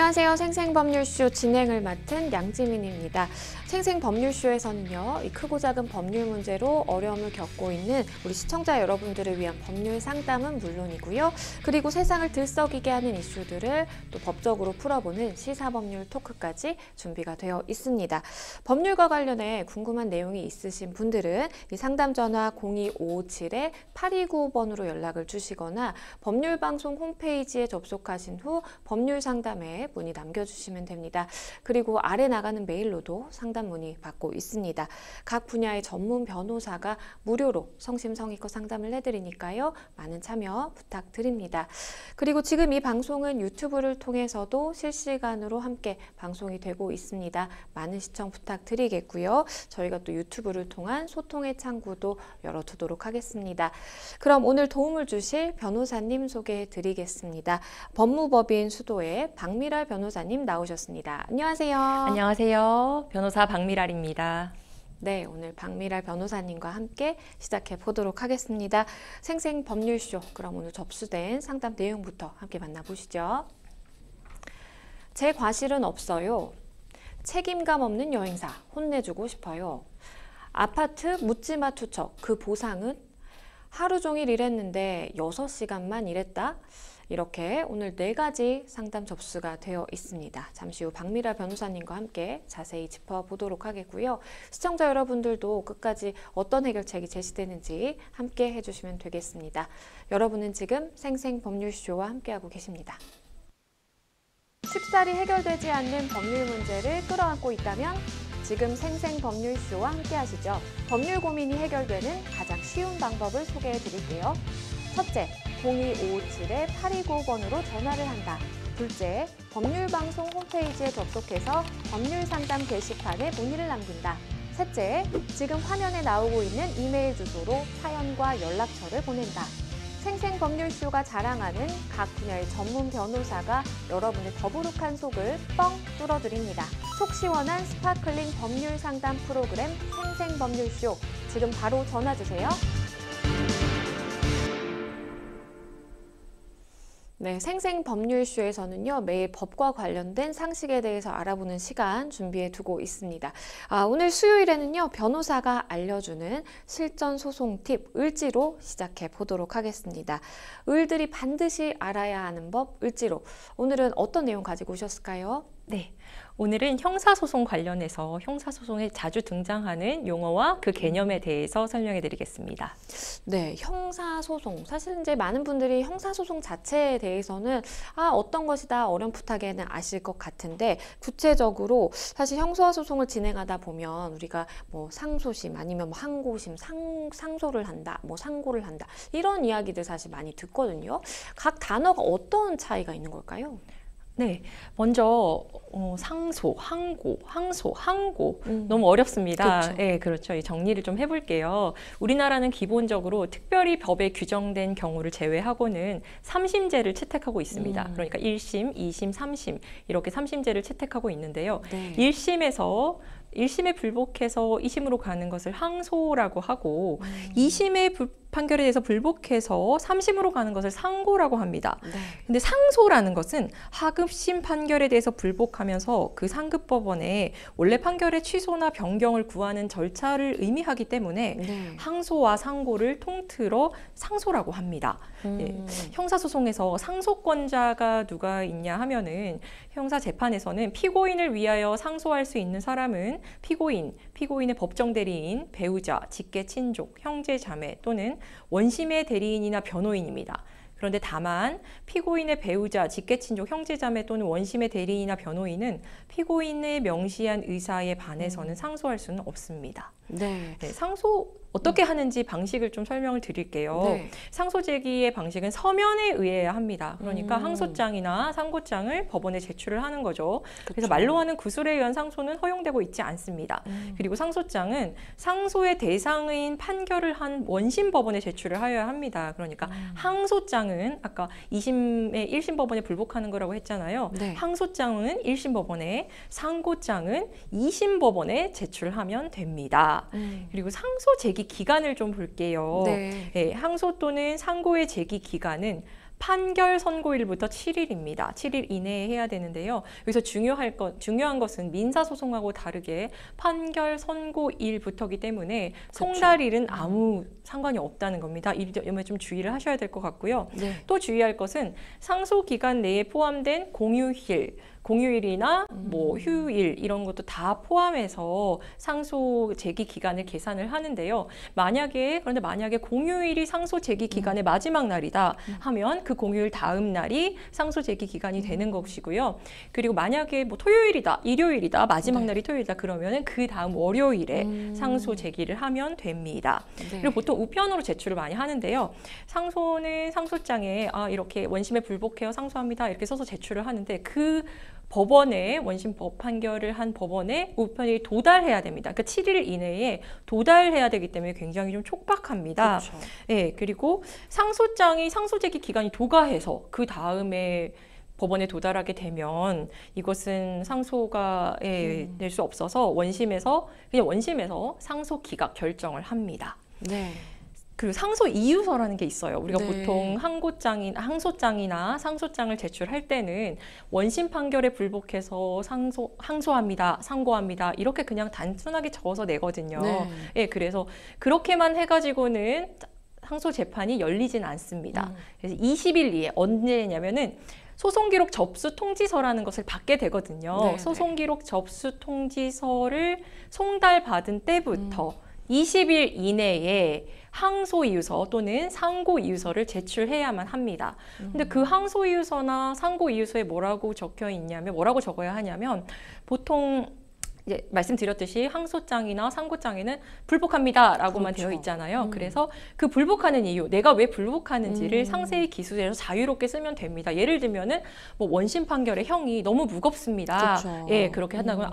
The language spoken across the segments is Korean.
안녕하세요. 생생법률쇼 진행을 맡은 양지민입니다. 생생법률쇼에서는요, 이 크고 작은 법률 문제로 어려움을 겪고 있는 우리 시청자 여러분들을 위한 법률 상담은 물론이고요. 그리고 세상을 들썩이게 하는 이슈들을 또 법적으로 풀어보는 시사법률 토크까지 준비가 되어 있습니다. 법률과 관련해 궁금한 내용이 있으신 분들은 이 상담 전화 02557-8295번으로 연락을 주시거나 법률방송 홈페이지에 접속하신 후 법률 상담에 문의 남겨주시면 됩니다. 그리고 아래 나가는 메일로도 상담 문의 받고 있습니다. 각 분야의 전문 변호사가 무료로 성심성의껏 상담을 해드리니까요. 많은 참여 부탁드립니다. 그리고 지금 이 방송은 유튜브를 통해서도 실시간으로 함께 방송이 되고 있습니다. 많은 시청 부탁드리겠고요. 저희가 또 유튜브를 통한 소통의 창구도 열어두도록 하겠습니다. 그럼 오늘 도움을 주실 변호사님 소개해 드리겠습니다. 법무법인 수도의 박미랄 변호사님 나오셨습니다. 안녕하세요. 안녕하세요. 변호사 박미랄입니다. 네, 오늘 박미랄 변호사님과 함께 시작해 보도록 하겠습니다. 생생법률쇼, 그럼 오늘 접수된 상담 내용부터 함께 만나보시죠. 제 과실은 없어요. 책임감 없는 여행사, 혼내주고 싶어요. 아파트 묻지마 투척, 그 보상은? 하루 종일 일했는데 6시간만 일했다? 이렇게 오늘 4가지 상담 접수가 되어 있습니다. 잠시 후 박미랄 변호사님과 함께 자세히 짚어보도록 하겠고요. 시청자 여러분들도 끝까지 어떤 해결책이 제시되는지 함께 해주시면 되겠습니다. 여러분은 지금 생생법률쇼와 함께하고 계십니다. 쉽사리 해결되지 않는 법률 문제를 끌어안고 있다면 지금 생생법률쇼와 함께 하시죠. 법률 고민이 해결되는 가장 쉬운 방법을 소개해 드릴게요. 첫째, 02557-8295번으로 전화를 한다. 둘째, 법률방송 홈페이지에 접속해서 법률상담 게시판에 문의를 남긴다. 셋째, 지금 화면에 나오고 있는 이메일 주소로 사연과 연락처를 보낸다. 생생법률쇼가 자랑하는 각 분야의 전문 변호사가 여러분의 더부룩한 속을 뻥 뚫어드립니다. 속 시원한 스파클링 법률 상담 프로그램 생생법률쇼, 지금 바로 전화 주세요. 네, 생생법률쇼에서는요, 매일 법과 관련된 상식에 대해서 알아보는 시간 준비해 두고 있습니다. 오늘 수요일에는요, 변호사가 알려주는 실전 소송 팁, 을지로 시작해 보도록 하겠습니다. 을들이 반드시 알아야 하는 법, 을지로. 오늘은 어떤 내용 가지고 오셨을까요? 네, 오늘은 형사소송 관련해서 형사소송에 자주 등장하는 용어와 그 개념에 대해서 설명해 드리겠습니다. 네, 형사소송. 사실 이제 많은 분들이 형사소송 자체에 대해서는 어떤 것이다 어렴풋하게는 아실 것 같은데, 구체적으로 사실 형사소송을 진행하다 보면 우리가 뭐 상소심 아니면 뭐 항고심, 상소를 한다, 뭐 상고를 한다, 이런 이야기들 사실 많이 듣거든요. 각 단어가 어떤 차이가 있는 걸까요? 네, 먼저 상소, 항고, 항소, 항고 너무 어렵습니다. 그렇죠. 네, 그렇죠. 정리를 좀 해볼게요. 우리나라는 기본적으로 특별히 법에 규정된 경우를 제외하고는 3심제를 채택하고 있습니다. 그러니까 1심, 2심, 3심 이렇게 3심제를 채택하고 있는데요. 네. 1심에 불복해서 2심으로 가는 것을 항소라고 하고 2심의 판결에 대해서 불복해서 3심으로 가는 것을 상고라고 합니다. 네. 근데 상소라는 것은 하급심 판결에 대해서 불복하면서 그 상급법원에 원래 판결의 취소나 변경을 구하는 절차를 의미하기 때문에 네. 항소와 상고를 통틀어 상소라고 합니다. 네. 형사소송에서 상소권자가 누가 있냐 하면은 형사재판에서는 피고인을 위하여 상소할 수 있는 사람은 피고인의 법정 대리인, 배우자, 직계 친족, 형제 자매 또는 원심의 대리인이나 변호인입니다. 그런데 다만 피고인의 배우자, 직계 친족, 형제 자매 또는 원심의 대리인이나 변호인은 피고인의 명시한 의사에 반해서는 상소할 수는 없습니다. 네. 네, 상소 어떻게 하는지 방식을 좀 설명을 드릴게요. 네. 상소 제기의 방식은 서면에 의해야 합니다. 그러니까 항소장이나 상고장을 법원에 제출을 하는 거죠. 그래서 말로 하는 구술에 의한 상소는 허용되고 있지 않습니다. 그리고 상소장은 상소의 대상인 판결을 한 원심 법원에 제출을 하여야 합니다. 그러니까 항소장은 아까 2심에 1심 법원에 불복하는 거라고 했잖아요. 네. 항소장은 1심 법원에, 상고장은 2심 법원에 제출하면 됩니다. 그리고 상소 제기 기간을 좀 볼게요. 네. 네, 항소 또는 상고의 제기 기간은 판결 선고일부터 7일입니다. 7일 이내에 해야 되는데요. 여기서 중요한 것은 민사소송하고 다르게 판결 선고일부터기 때문에 송달일은 아무 상관이 없다는 겁니다. 이 점에 좀 주의를 하셔야 될 것 같고요. 네. 또 주의할 것은 상소 기간 내에 포함된 공휴일이나 뭐 휴일 이런 것도 다 포함해서 상소 제기 기간을 계산을 하는데요. 그런데 만약에 공휴일이 상소 제기 기간의 마지막 날이다 하면 그 공휴일 다음 날이 상소 제기 기간이 되는 것이고요. 그리고 만약에 뭐 토요일이다, 일요일이다, 마지막 날이 토요일이다 그러면은 그 다음 월요일에 상소 제기를 하면 됩니다. 네. 그리고 보통 우편으로 제출을 많이 하는데요. 상소는 상소장에 이렇게 원심에 불복해요 상소합니다 이렇게 써서 제출을 하는데 그 법원에 원심 판결을 한 법원에 우편이 도달해야 됩니다. 그러니까 7일 이내에 도달해야 되기 때문에 굉장히 좀 촉박합니다. 그렇죠. 네, 그리고 상소장이 상소 제기 기간이 도가해서 그 다음에 법원에 도달하게 되면 이것은 상소가 낼 수 없어서 원심에서 상소 기각 결정을 합니다. 네. 그리고 상소 이유서라는 게 있어요. 우리가 네. 보통 항소장이나 상소장을 제출할 때는 원심 판결에 불복해서 항소합니다, 상고합니다 이렇게 그냥 단순하게 적어서 내거든요. 네. 예, 그래서 그렇게만 해가지고는 상소 재판이 열리진 않습니다. 그래서 20일 이에 언제냐면은 소송기록 접수 통지서라는 것을 받게 되거든요. 네, 소송기록 접수 통지서를 송달받은 때부터 20일 이내에 항소이유서 또는 상고이유서를 제출해야만 합니다. 근데 그 항소이유서나 상고이유서에 뭐라고 적어야 하냐면 보통 이제 말씀드렸듯이 항소장이나 상고장에는 불복합니다라고만 그렇죠. 되어 있잖아요. 그래서 그 불복하는 이유, 내가 왜 불복하는지를 상세히 기술해서 자유롭게 쓰면 됩니다. 예를 들면은 뭐 원심 판결의 형이 너무 무겁습니다. 그렇죠. 예, 그렇게 한다면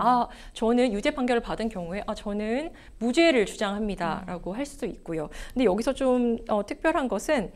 저는 유죄 판결을 받은 경우에 저는 무죄를 주장합니다라고 할 수도 있고요. 근데 여기서 좀 특별한 것은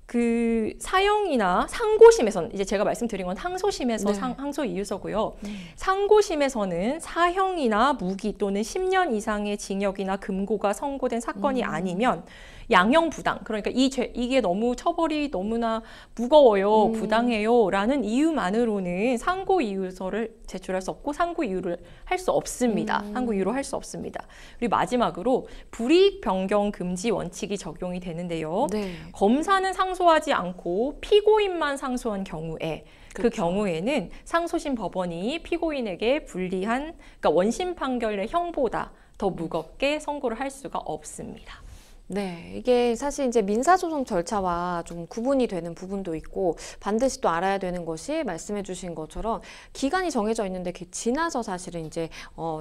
그 사형이나 상고심에서는 이제 제가 말씀드린 건 항소심에서 네. 항소 이유서고요. 상고심에서는 사형이나 무기 또는 10년 이상의 징역이나 금고가 선고된 사건이 아니면 양형부당, 그러니까 이게 너무 처벌이 너무나 무거워요, 부당해요라는 이유만으로는 상고 이유서를 제출할 수 없고 상고 이유를 할 수 없습니다. 상고 이유로 할 수 없습니다. 그리고 마지막으로 불이익 변경 금지 원칙이 적용이 되는데요. 네. 검사는 상소하지 않고 피고인만 상소한 경우에 그 경우에는 상소심 법원이 피고인에게 그러니까 원심 판결의 형보다 더 무겁게 선고를 할 수가 없습니다. 네, 이게 사실 이제 민사소송 절차와 좀 구분이 되는 부분도 있고 반드시 또 알아야 되는 것이 말씀해 주신 것처럼 기간이 정해져 있는데 그게 지나서 사실은 이제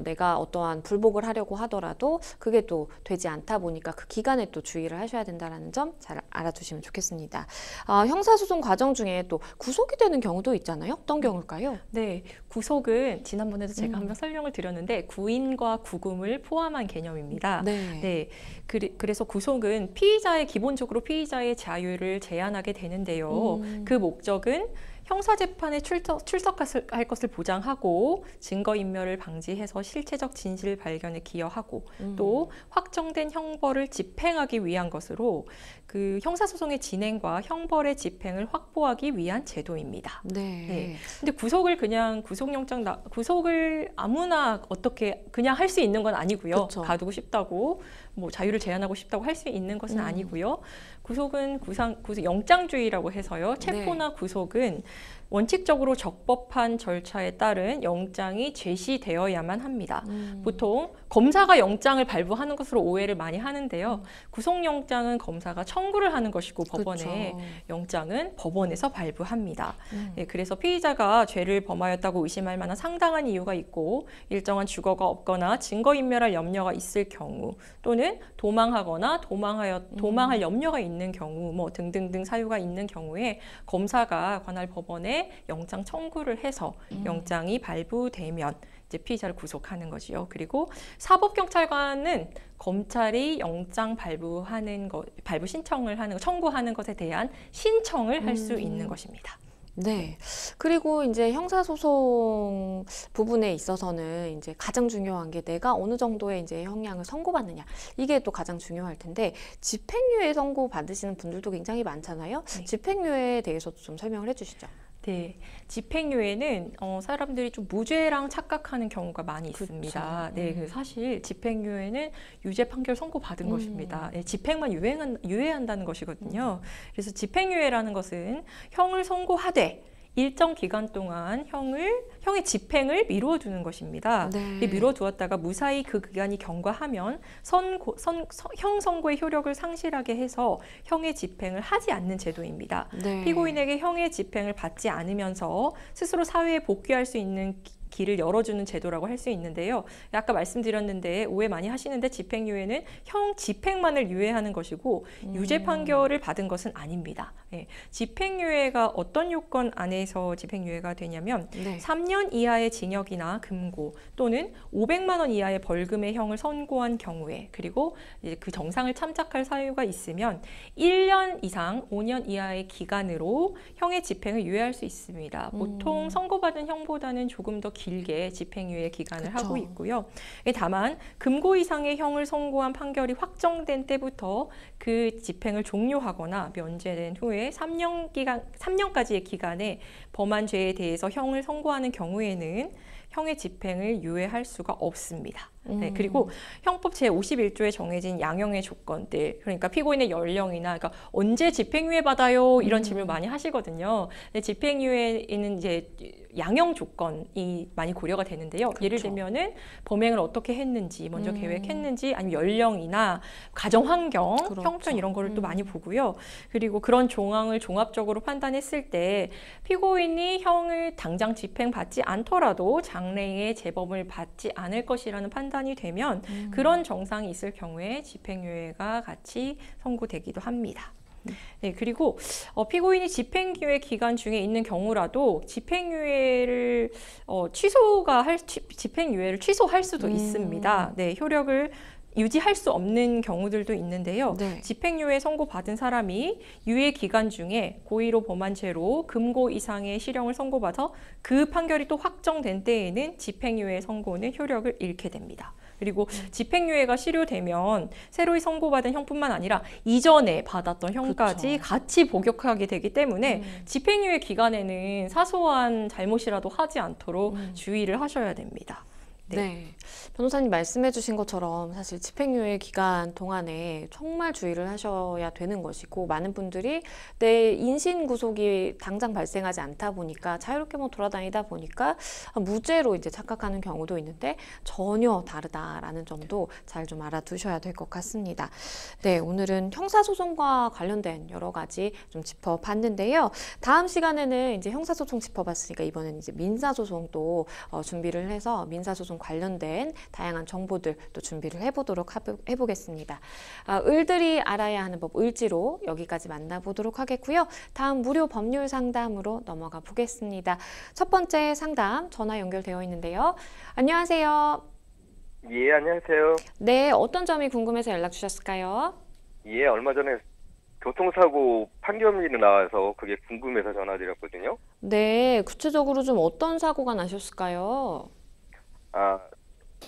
내가 어떠한 불복을 하려고 하더라도 그게 또 되지 않다 보니까 그 기간에 또 주의를 하셔야 된다는 점 잘 알아두시면 좋겠습니다. 형사소송 과정 중에 또 구속이 되는 경우도 있잖아요. 어떤 경우일까요? 네, 구속은 지난번에도 제가 한번 설명을 드렸는데 구인과 구금을 포함한 개념입니다. 네. 그래서 구속은 기본적으로 피의자의 자유를 제한하게 되는데요. 그 목적은 형사재판에 출석할 것을 보장하고 증거인멸을 방지해서 실체적 진실 발견에 기여하고 또 확정된 형벌을 집행하기 위한 것으로 그 형사소송의 진행과 형벌의 집행을 확보하기 위한 제도입니다. 네. 근데 구속을 아무나 어떻게 그냥 할 수 있는 건 아니고요. 그쵸. 가두고 싶다고 뭐 자유를 제한하고 싶다고 할 수 있는 것은 아니고요. 구속은 영장주의라고 해서요. 체포나 구속은 원칙적으로 적법한 절차에 따른 영장이 제시되어야만 합니다. 보통 검사가 영장을 발부하는 것으로 오해를 많이 하는데요. 구속영장은 검사가 청구를 하는 것이고 법원에 영장은 법원에서 발부합니다. 네, 그래서 피의자가 죄를 범하였다고 의심할 만한 상당한 이유가 있고 일정한 주거가 없거나 증거인멸할 염려가 있을 경우 또는 도망하거나 도망할 염려가 있는 경우 뭐 등등등 사유가 있는 경우에 검사가 관할 법원에 영장 청구를 해서 영장이 발부되면 이제 피의자를 구속하는 거지요. 그리고 사법경찰관은 검찰이 영장 발부 신청을 청구하는 것에 대한 신청을 할 수 있는 것입니다. 네. 그리고 이제 형사소송 부분에 있어서는 이제 가장 중요한 게 내가 어느 정도의 이제 형량을 선고받느냐. 이게 또 가장 중요할 텐데, 집행유예 선고 받으시는 분들도 굉장히 많잖아요. 네. 집행유예에 대해서도 좀 설명을 해주시죠. 네, 집행유예는 사람들이 좀 무죄랑 착각하는 경우가 많이 있습니다. 그쵸. 네, 사실 집행유예는 유죄 판결 선고받은 것입니다. 네, 집행만 유예한다는 것이거든요. 그래서 집행유예라는 것은 형을 선고하되 일정 기간 동안 형의 집행을 미뤄두는 것입니다. 네. 미뤄두었다가 무사히 그 기간이 경과하면 형 선고의 효력을 상실하게 해서 형의 집행을 하지 않는 제도입니다. 네. 피고인에게 형의 집행을 받지 않으면서 스스로 사회에 복귀할 수 있는 길을 열어주는 제도라고 할 수 있는데요. 아까 말씀드렸는데 오해 많이 하시는데 집행유예는 형 집행만을 유예하는 것이고 유죄 판결을 받은 것은 아닙니다. 네. 집행유예가 어떤 요건 안에서 집행유예가 되냐면 네. 3년 이하의 징역이나 금고 또는 500만 원 이하의 벌금의 형을 선고한 경우에 그리고 이제 그 정상을 참작할 사유가 있으면 1년 이상 5년 이하의 기간으로 형의 집행을 유예할 수 있습니다. 보통 선고받은 형보다는 조금 더 길게 집행유예 기간을 그쵸. 하고 있고요. 다만 금고 이상의 형을 선고한 판결이 확정된 때부터 그 집행을 종료하거나 면제된 후에 3년까지의 기간에 범한 죄에 대해서 형을 선고하는 경우에는 형의 집행을 유예할 수가 없습니다. 네, 그리고 형법 제51조에 정해진 양형의 조건들, 그러니까 피고인의 연령이나 그러니까 언제 집행유예 받아요 이런 질문 많이 하시거든요. 근데 집행유예에는 이제 양형 조건이 많이 고려가 되는데요. 그렇죠. 예를 들면은 범행을 어떻게 했는지, 먼저 계획했는지, 아니면 연령이나 가정 환경, 그렇죠. 형편 이런 거를 또 많이 보고요. 그리고 그런 조항을 종합적으로 판단했을 때 피고인이 형을 당장 집행받지 않더라도 장래에 재범을 받지 않을 것이라는 판단이 되면 그런 정상이 있을 경우에 집행유예가 같이 선고되기도 합니다. 네, 그리고 피고인이 집행유예 기간 중에 있는 경우라도 집행유예를 집행유예를 취소할 수도 있습니다. 네, 효력을 유지할 수 없는 경우들도 있는데요. 네. 집행유예 선고받은 사람이 유예 기간 중에 고의로 범한 죄로 금고 이상의 실형을 선고받아 그 판결이 또 확정된 때에는 집행유예 선고는 효력을 잃게 됩니다. 그리고 집행유예가 실효되면 새로이 선고받은 형뿐만 아니라 이전에 받았던 형까지 그쵸. 같이 복역하게 되기 때문에 집행유예 기간에는 사소한 잘못이라도 하지 않도록 주의를 하셔야 됩니다. 네. 네. 변호사님 말씀해 주신 것처럼 사실 집행유예 기간 동안에 정말 주의를 하셔야 되는 것이고, 많은 분들이 내 인신 구속이 당장 발생하지 않다 보니까 자유롭게 돌아다니다 보니까 무죄로 이제 착각하는 경우도 있는데 전혀 다르다라는 점도 잘 좀 알아두셔야 될 것 같습니다. 네, 오늘은 형사소송과 관련된 여러 가지 좀 짚어봤는데요. 다음 시간에는 이제 형사소송 짚어봤으니까 이번엔 이제 민사소송도 준비를 해서 민사소송 관련된 다양한 정보들 또 준비를 해보겠습니다. 을들이 알아야 하는 법 을지로 여기까지 만나보도록 하겠고요. 다음 무료 법률 상담으로 넘어가 보겠습니다. 첫 번째 상담 전화 연결되어 있는데요. 안녕하세요. 예, 안녕하세요. 네, 어떤 점이 궁금해서 연락 주셨을까요? 예, 얼마 전에 교통사고 판결문이 나와서 그게 궁금해서 전화드렸거든요. 네, 구체적으로 좀 어떤 사고가 나셨을까요?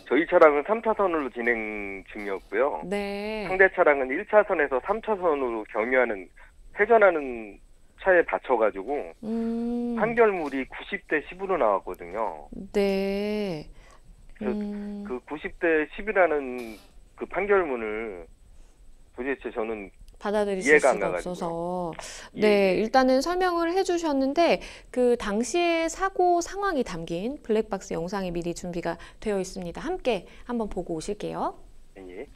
저희 차량은 3차선으로 진행 중이었고요. 네. 상대 차량은 1차선에서 3차선으로 경유하는, 회전하는 차에 받쳐가지고 판결물이 90대 10으로 나왔거든요. 네. 그래서 그 90대 10이라는 그 판결문을 도대체 저는 받아들이실 이해가 안 수가 가가지고요. 없어서 예, 네, 예. 일단은 설명을 해주셨는데 그 당시의 사고 상황이 담긴 블랙박스 영상이 미리 준비가 되어 있습니다. 함께 한번 보고 오실게요. 예.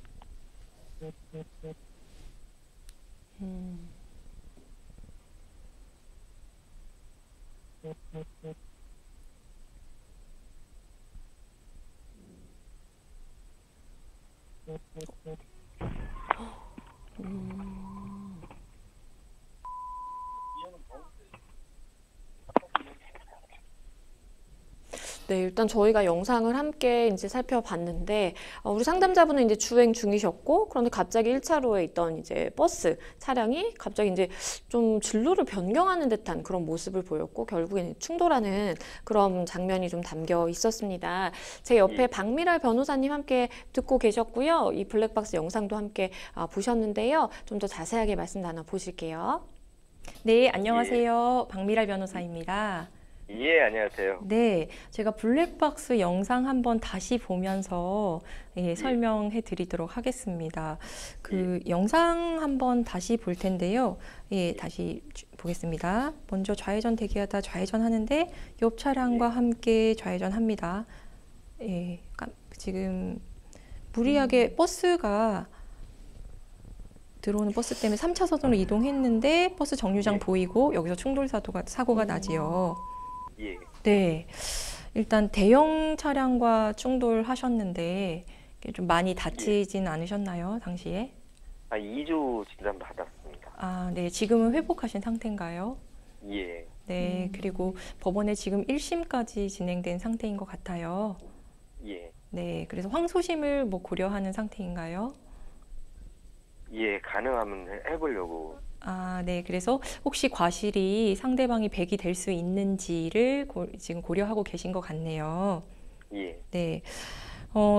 네, 일단 저희가 영상을 함께 이제 살펴봤는데 우리 상담자분은 이제 주행 중이셨고 그런데 갑자기 1차로에 있던 이제 버스 차량이 갑자기 이제 좀 진로를 변경하는 듯한 그런 모습을 보였고 결국에는 충돌하는 그런 장면이 좀 담겨 있었습니다. 제 옆에 박미랄 변호사님 함께 듣고 계셨고요. 이 블랙박스 영상도 함께 보셨는데요. 좀 더 자세하게 말씀 나눠 보실게요. 네, 안녕하세요. 박미랄 변호사입니다. 예, 안녕하세요. 네, 제가 블랙박스 영상 한번 다시 보면서 설명해 드리도록 하겠습니다. 그 영상 한번 다시 볼 텐데요. 다시 보겠습니다. 먼저 좌회전 대기하다 좌회전 하는데 옆 차량과 함께 좌회전 합니다. 지금 무리하게 버스가 들어오는 버스 때문에 3차선으로 이동했는데 버스 정류장 보이고 여기서 충돌 사고가 나지요. 예. 네, 일단 대형 차량과 충돌하셨는데 좀 많이 다치진 않으셨나요, 당시에? 2주 진단 받았습니다. 아, 네, 지금은 회복하신 상태인가요? 예. 네, 그리고 법원에 지금 1심까지 진행된 상태인 것 같아요. 예. 네, 그래서 항소심을 고려하는 상태인가요? 예, 가능하면 해보려고. 아, 네. 그래서 혹시 과실이 상대방이 백이 될 수 있는지를 지금 고려하고 계신 것 같네요. 예. 네.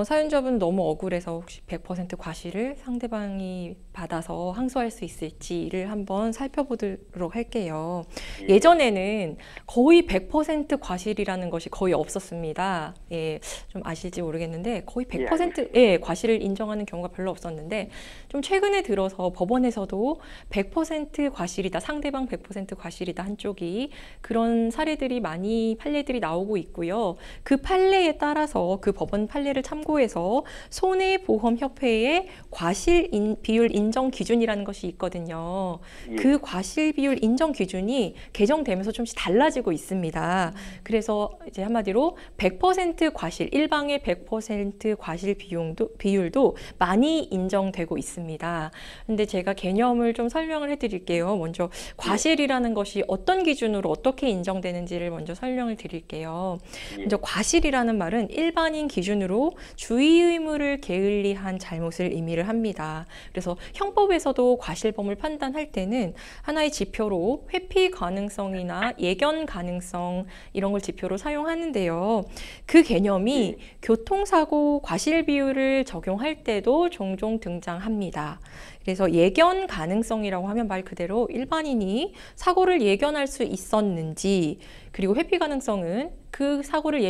사연자분 너무 억울해서 혹시 100% 과실을 상대방이 받아서 항소할 수 있을지를 한번 살펴보도록 할게요. 예전에는 거의 100% 과실이라는 것이 거의 없었습니다. 예, 좀 아실지 모르겠는데 거의 100% 과실을 인정하는 경우가 별로 없었는데 좀 최근에 들어서 법원에서도 100% 과실이다, 상대방 100% 과실이다 한쪽이 그런 사례들이 판례들이 나오고 있고요. 그 판례에 따라서 그 법원 판례를 참고해서 손해보험협회의 과실 비율 인정 기준이라는 것이 있거든요. 그 과실 비율 인정 기준이 개정되면서 좀씩 달라지고 있습니다. 그래서 이제 한마디로 100% 과실, 일방의 100% 과실 비율도 많이 인정되고 있습니다. 근데 제가 개념을 좀 설명을 해드릴게요. 먼저 과실이라는 것이 어떤 기준으로 어떻게 인정되는지를 먼저 설명을 드릴게요. 먼저 과실이라는 말은 일반인 기준으로 주의 의무를 게을리한 잘못을 의미를 합니다. 그래서 형법에서도 과실범을 판단할 때는 하나의 지표로 회피 가능성이나 예견 가능성 이런 걸 지표로 사용하는데요. 그 개념이 교통사고 과실 비율을 적용할 때도 종종 등장합니다. 그래서 예견 가능성이라고 하면 말 그대로 일반인이 사고를 예견할 수 있었는지, 그리고 회피 가능성은 그 사고를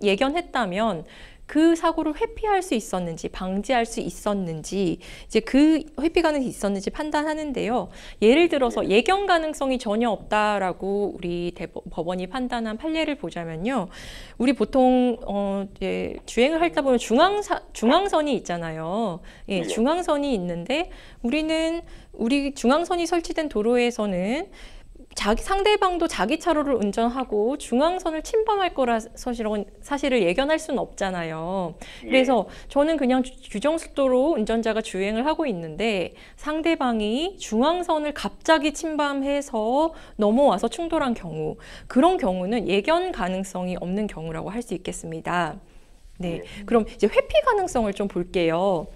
예견했다면 그 사고를 회피할 수 있었는지, 방지할 수 있었는지, 이제 그 회피 가능성이 있었는지 판단하는데요. 예를 들어서 예견 가능성이 전혀 없다라고 우리 법원이 판단한 판례를 보자면요. 우리 보통 이제 주행을 하다 보면 중앙선이 있잖아요. 예, 중앙선이 있는데 우리 중앙선이 설치된 도로에서는 상대방도 자기 차로를 운전하고 중앙선을 침범할 거라 사실을 예견할 수는 없잖아요. 그래서 저는 그냥 규정속도로 운전자가 주행을 하고 있는데 상대방이 중앙선을 갑자기 침범해서 넘어와서 충돌한 경우, 그런 경우는 예견 가능성이 없는 경우라고 할 수 있겠습니다. 네, 그럼 이제 회피 가능성을 좀 볼게요.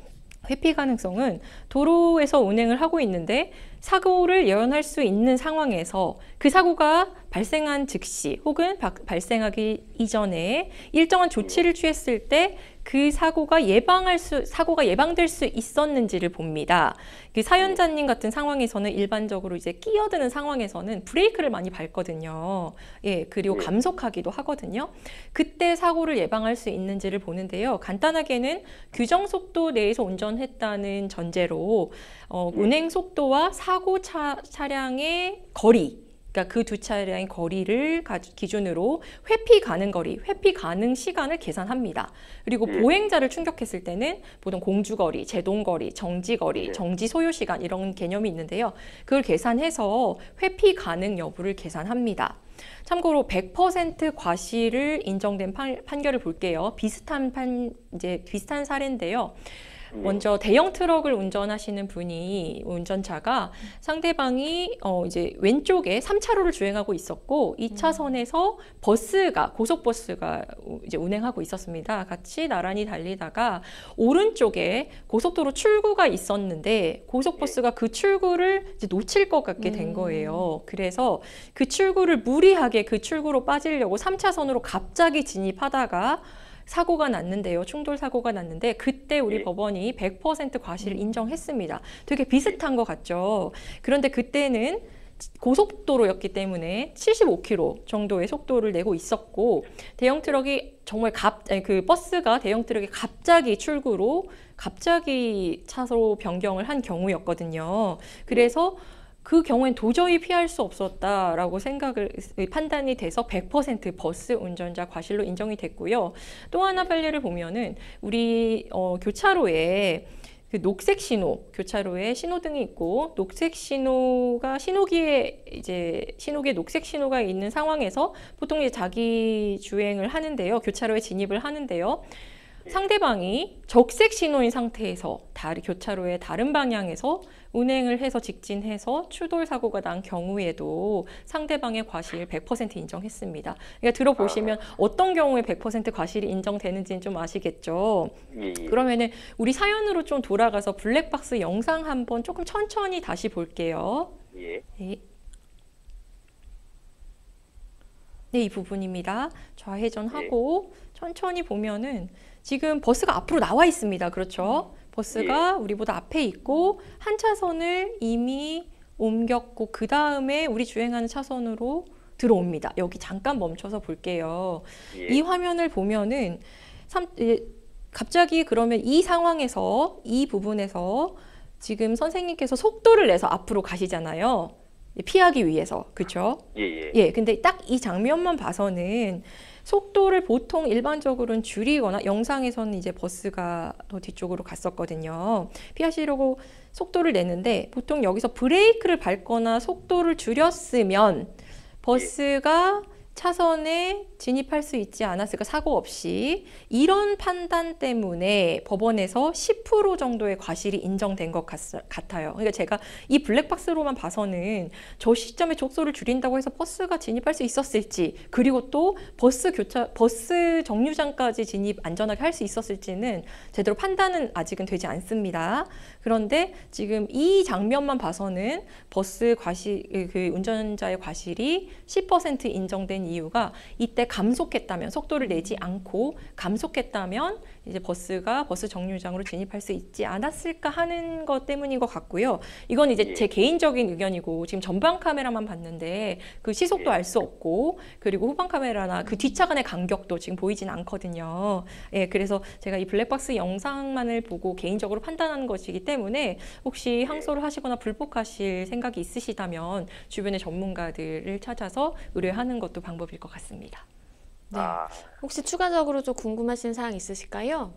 회피 가능성은 도로에서 운행을 하고 있는데 사고를 예언할 수 있는 상황에서 그 사고가 발생한 즉시 혹은 발생하기 이전에 일정한 조치를 취했을 때 그 사고가 예방될 수 있었는지를 봅니다. 그 사연자님 같은 상황에서는 일반적으로 이제 끼어드는 상황에서는 브레이크를 많이 밟거든요. 예, 그리고 감속하기도 하거든요. 그때 사고를 예방할 수 있는지를 보는데요. 간단하게는 규정 속도 내에서 운전했다는 전제로 운행 속도와 사고 차량의 거리, 그러니까 그 두 차량의 거리를 기준으로 회피 가능 거리, 회피 가능 시간을 계산합니다. 그리고 보행자를 충격했을 때는 보통 공주거리, 제동거리, 정지거리, 정지 소요 시간 이런 개념이 있는데요. 그걸 계산해서 회피 가능 여부를 계산합니다. 참고로 100% 과실을 인정된 판결을 볼게요. 비슷한 사례인데요. 먼저 대형 트럭을 운전하시는 운전자가 상대방이 이제 왼쪽에 3차로를 주행하고 있었고 2차선에서 고속버스가 이제 운행하고 있었습니다. 같이 나란히 달리다가 오른쪽에 고속도로 출구가 있었는데 고속버스가 그 출구를 이제 놓칠 것 같게 된 거예요. 그래서 그 출구를 무리하게 그 출구로 빠지려고 3차선으로 갑자기 진입하다가 사고가 났는데요. 충돌 사고가 났는데 그때 우리 법원이 100% 과실을 인정했습니다. 되게 비슷한 것 같죠. 그런데 그때는 고속도로였기 때문에 75km 정도의 속도를 내고 있었고 대형 트럭이 정말 버스가 대형 트럭이 갑자기 출구로 갑자기 차로 변경을 한 경우였거든요. 그래서 그 경우엔 도저히 피할 수 없었다라고 판단이 돼서 100% 버스 운전자 과실로 인정이 됐고요. 또 하나 판례를 보면은 우리 교차로에 그 녹색 신호, 교차로에 신호등이 있고 녹색 신호가 신호기에 녹색 신호가 있는 상황에서 보통 이제 자기 주행을 하는데요. 교차로에 진입을 하는데요. 상대방이 적색 신호인 상태에서 교차로의 다른 방향에서 운행을 해서 직진해서 추돌 사고가 난 경우에도 상대방의 과실 100% 인정했습니다. 그러니까 들어보시면 어떤 경우에 100% 과실이 인정되는지는 좀 아시겠죠? 그러면은 우리 사연으로 좀 돌아가서 블랙박스 영상 한번 조금 천천히 다시 볼게요. 네. 네, 이 부분입니다. 좌회전하고 천천히 보면은 지금 버스가 앞으로 나와 있습니다. 그렇죠? 버스가 우리보다 앞에 있고 한 차선을 이미 옮겼고 그 다음에 우리 주행하는 차선으로 들어옵니다. 여기 잠깐 멈춰서 볼게요. 이 화면을 보면은 갑자기 그러면 이 상황에서 이 부분에서 지금 선생님께서 속도를 내서 앞으로 가시잖아요. 피하기 위해서. 그렇죠? 예. 근데 딱 이 장면만 봐서는 속도를 보통 일반적으로는 줄이거나 영상에서는 이제 버스가 더 뒤쪽으로 갔었거든요. 피하시려고 속도를 내는데 보통 여기서 브레이크를 밟거나 속도를 줄였으면 버스가 차선에 진입할 수 있지 않았을까, 사고 없이. 이런 판단 때문에 법원에서 10% 정도의 과실이 인정된 것 같아요. 그러니까 제가 이 블랙박스로만 봐서는 저 시점에 족소를 줄인다고 해서 버스가 진입할 수 있었을지, 그리고 또 버스 정류장까지 진입 안전하게 할 수 있었을지는 제대로 판단은 아직은 되지 않습니다. 그런데 지금 이 장면만 봐서는 버스 그 운전자의 과실이 10% 인정된 이유가 이때 감속했다면, 속도를 내지 않고 감속했다면 이제 버스가 버스 정류장으로 진입할 수 있지 않았을까 하는 것 때문인 것 같고요. 이건 이제 제 개인적인 의견이고 지금 전방 카메라만 봤는데 그 시속도 알 수 없고 그리고 후방 카메라나 그 뒷차 간의 간격도 지금 보이진 않거든요. 예, 그래서 제가 이 블랙박스 영상만을 보고 개인적으로 판단하는 것이기 때문에 혹시 항소를 하시거나 불복하실 생각이 있으시다면 주변의 전문가들을 찾아서 의뢰하는 것도 방법일 것 같습니다. 네. 혹시 추가적으로 좀 궁금하신 사항 있으실까요?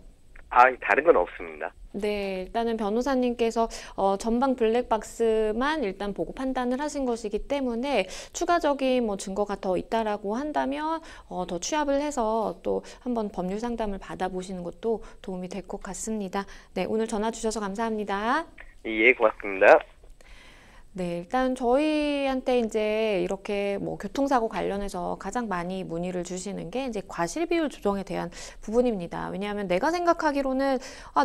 다른 건 없습니다. 네, 일단은 변호사님께서 전방 블랙박스만 일단 보고 판단을 하신 것이기 때문에 추가적인 뭐 증거가 더 있다라고 한다면 더 취합을 해서 또 한번 법률 상담을 받아보시는 것도 도움이 될 것 같습니다. 네, 오늘 전화 주셔서 감사합니다. 예, 고맙습니다. 네, 일단 저희한테 이제 이렇게 뭐 교통사고 관련해서 가장 많이 문의를 주시는 게 이제 과실 비율 조정에 대한 부분입니다. 왜냐하면 내가 생각하기로는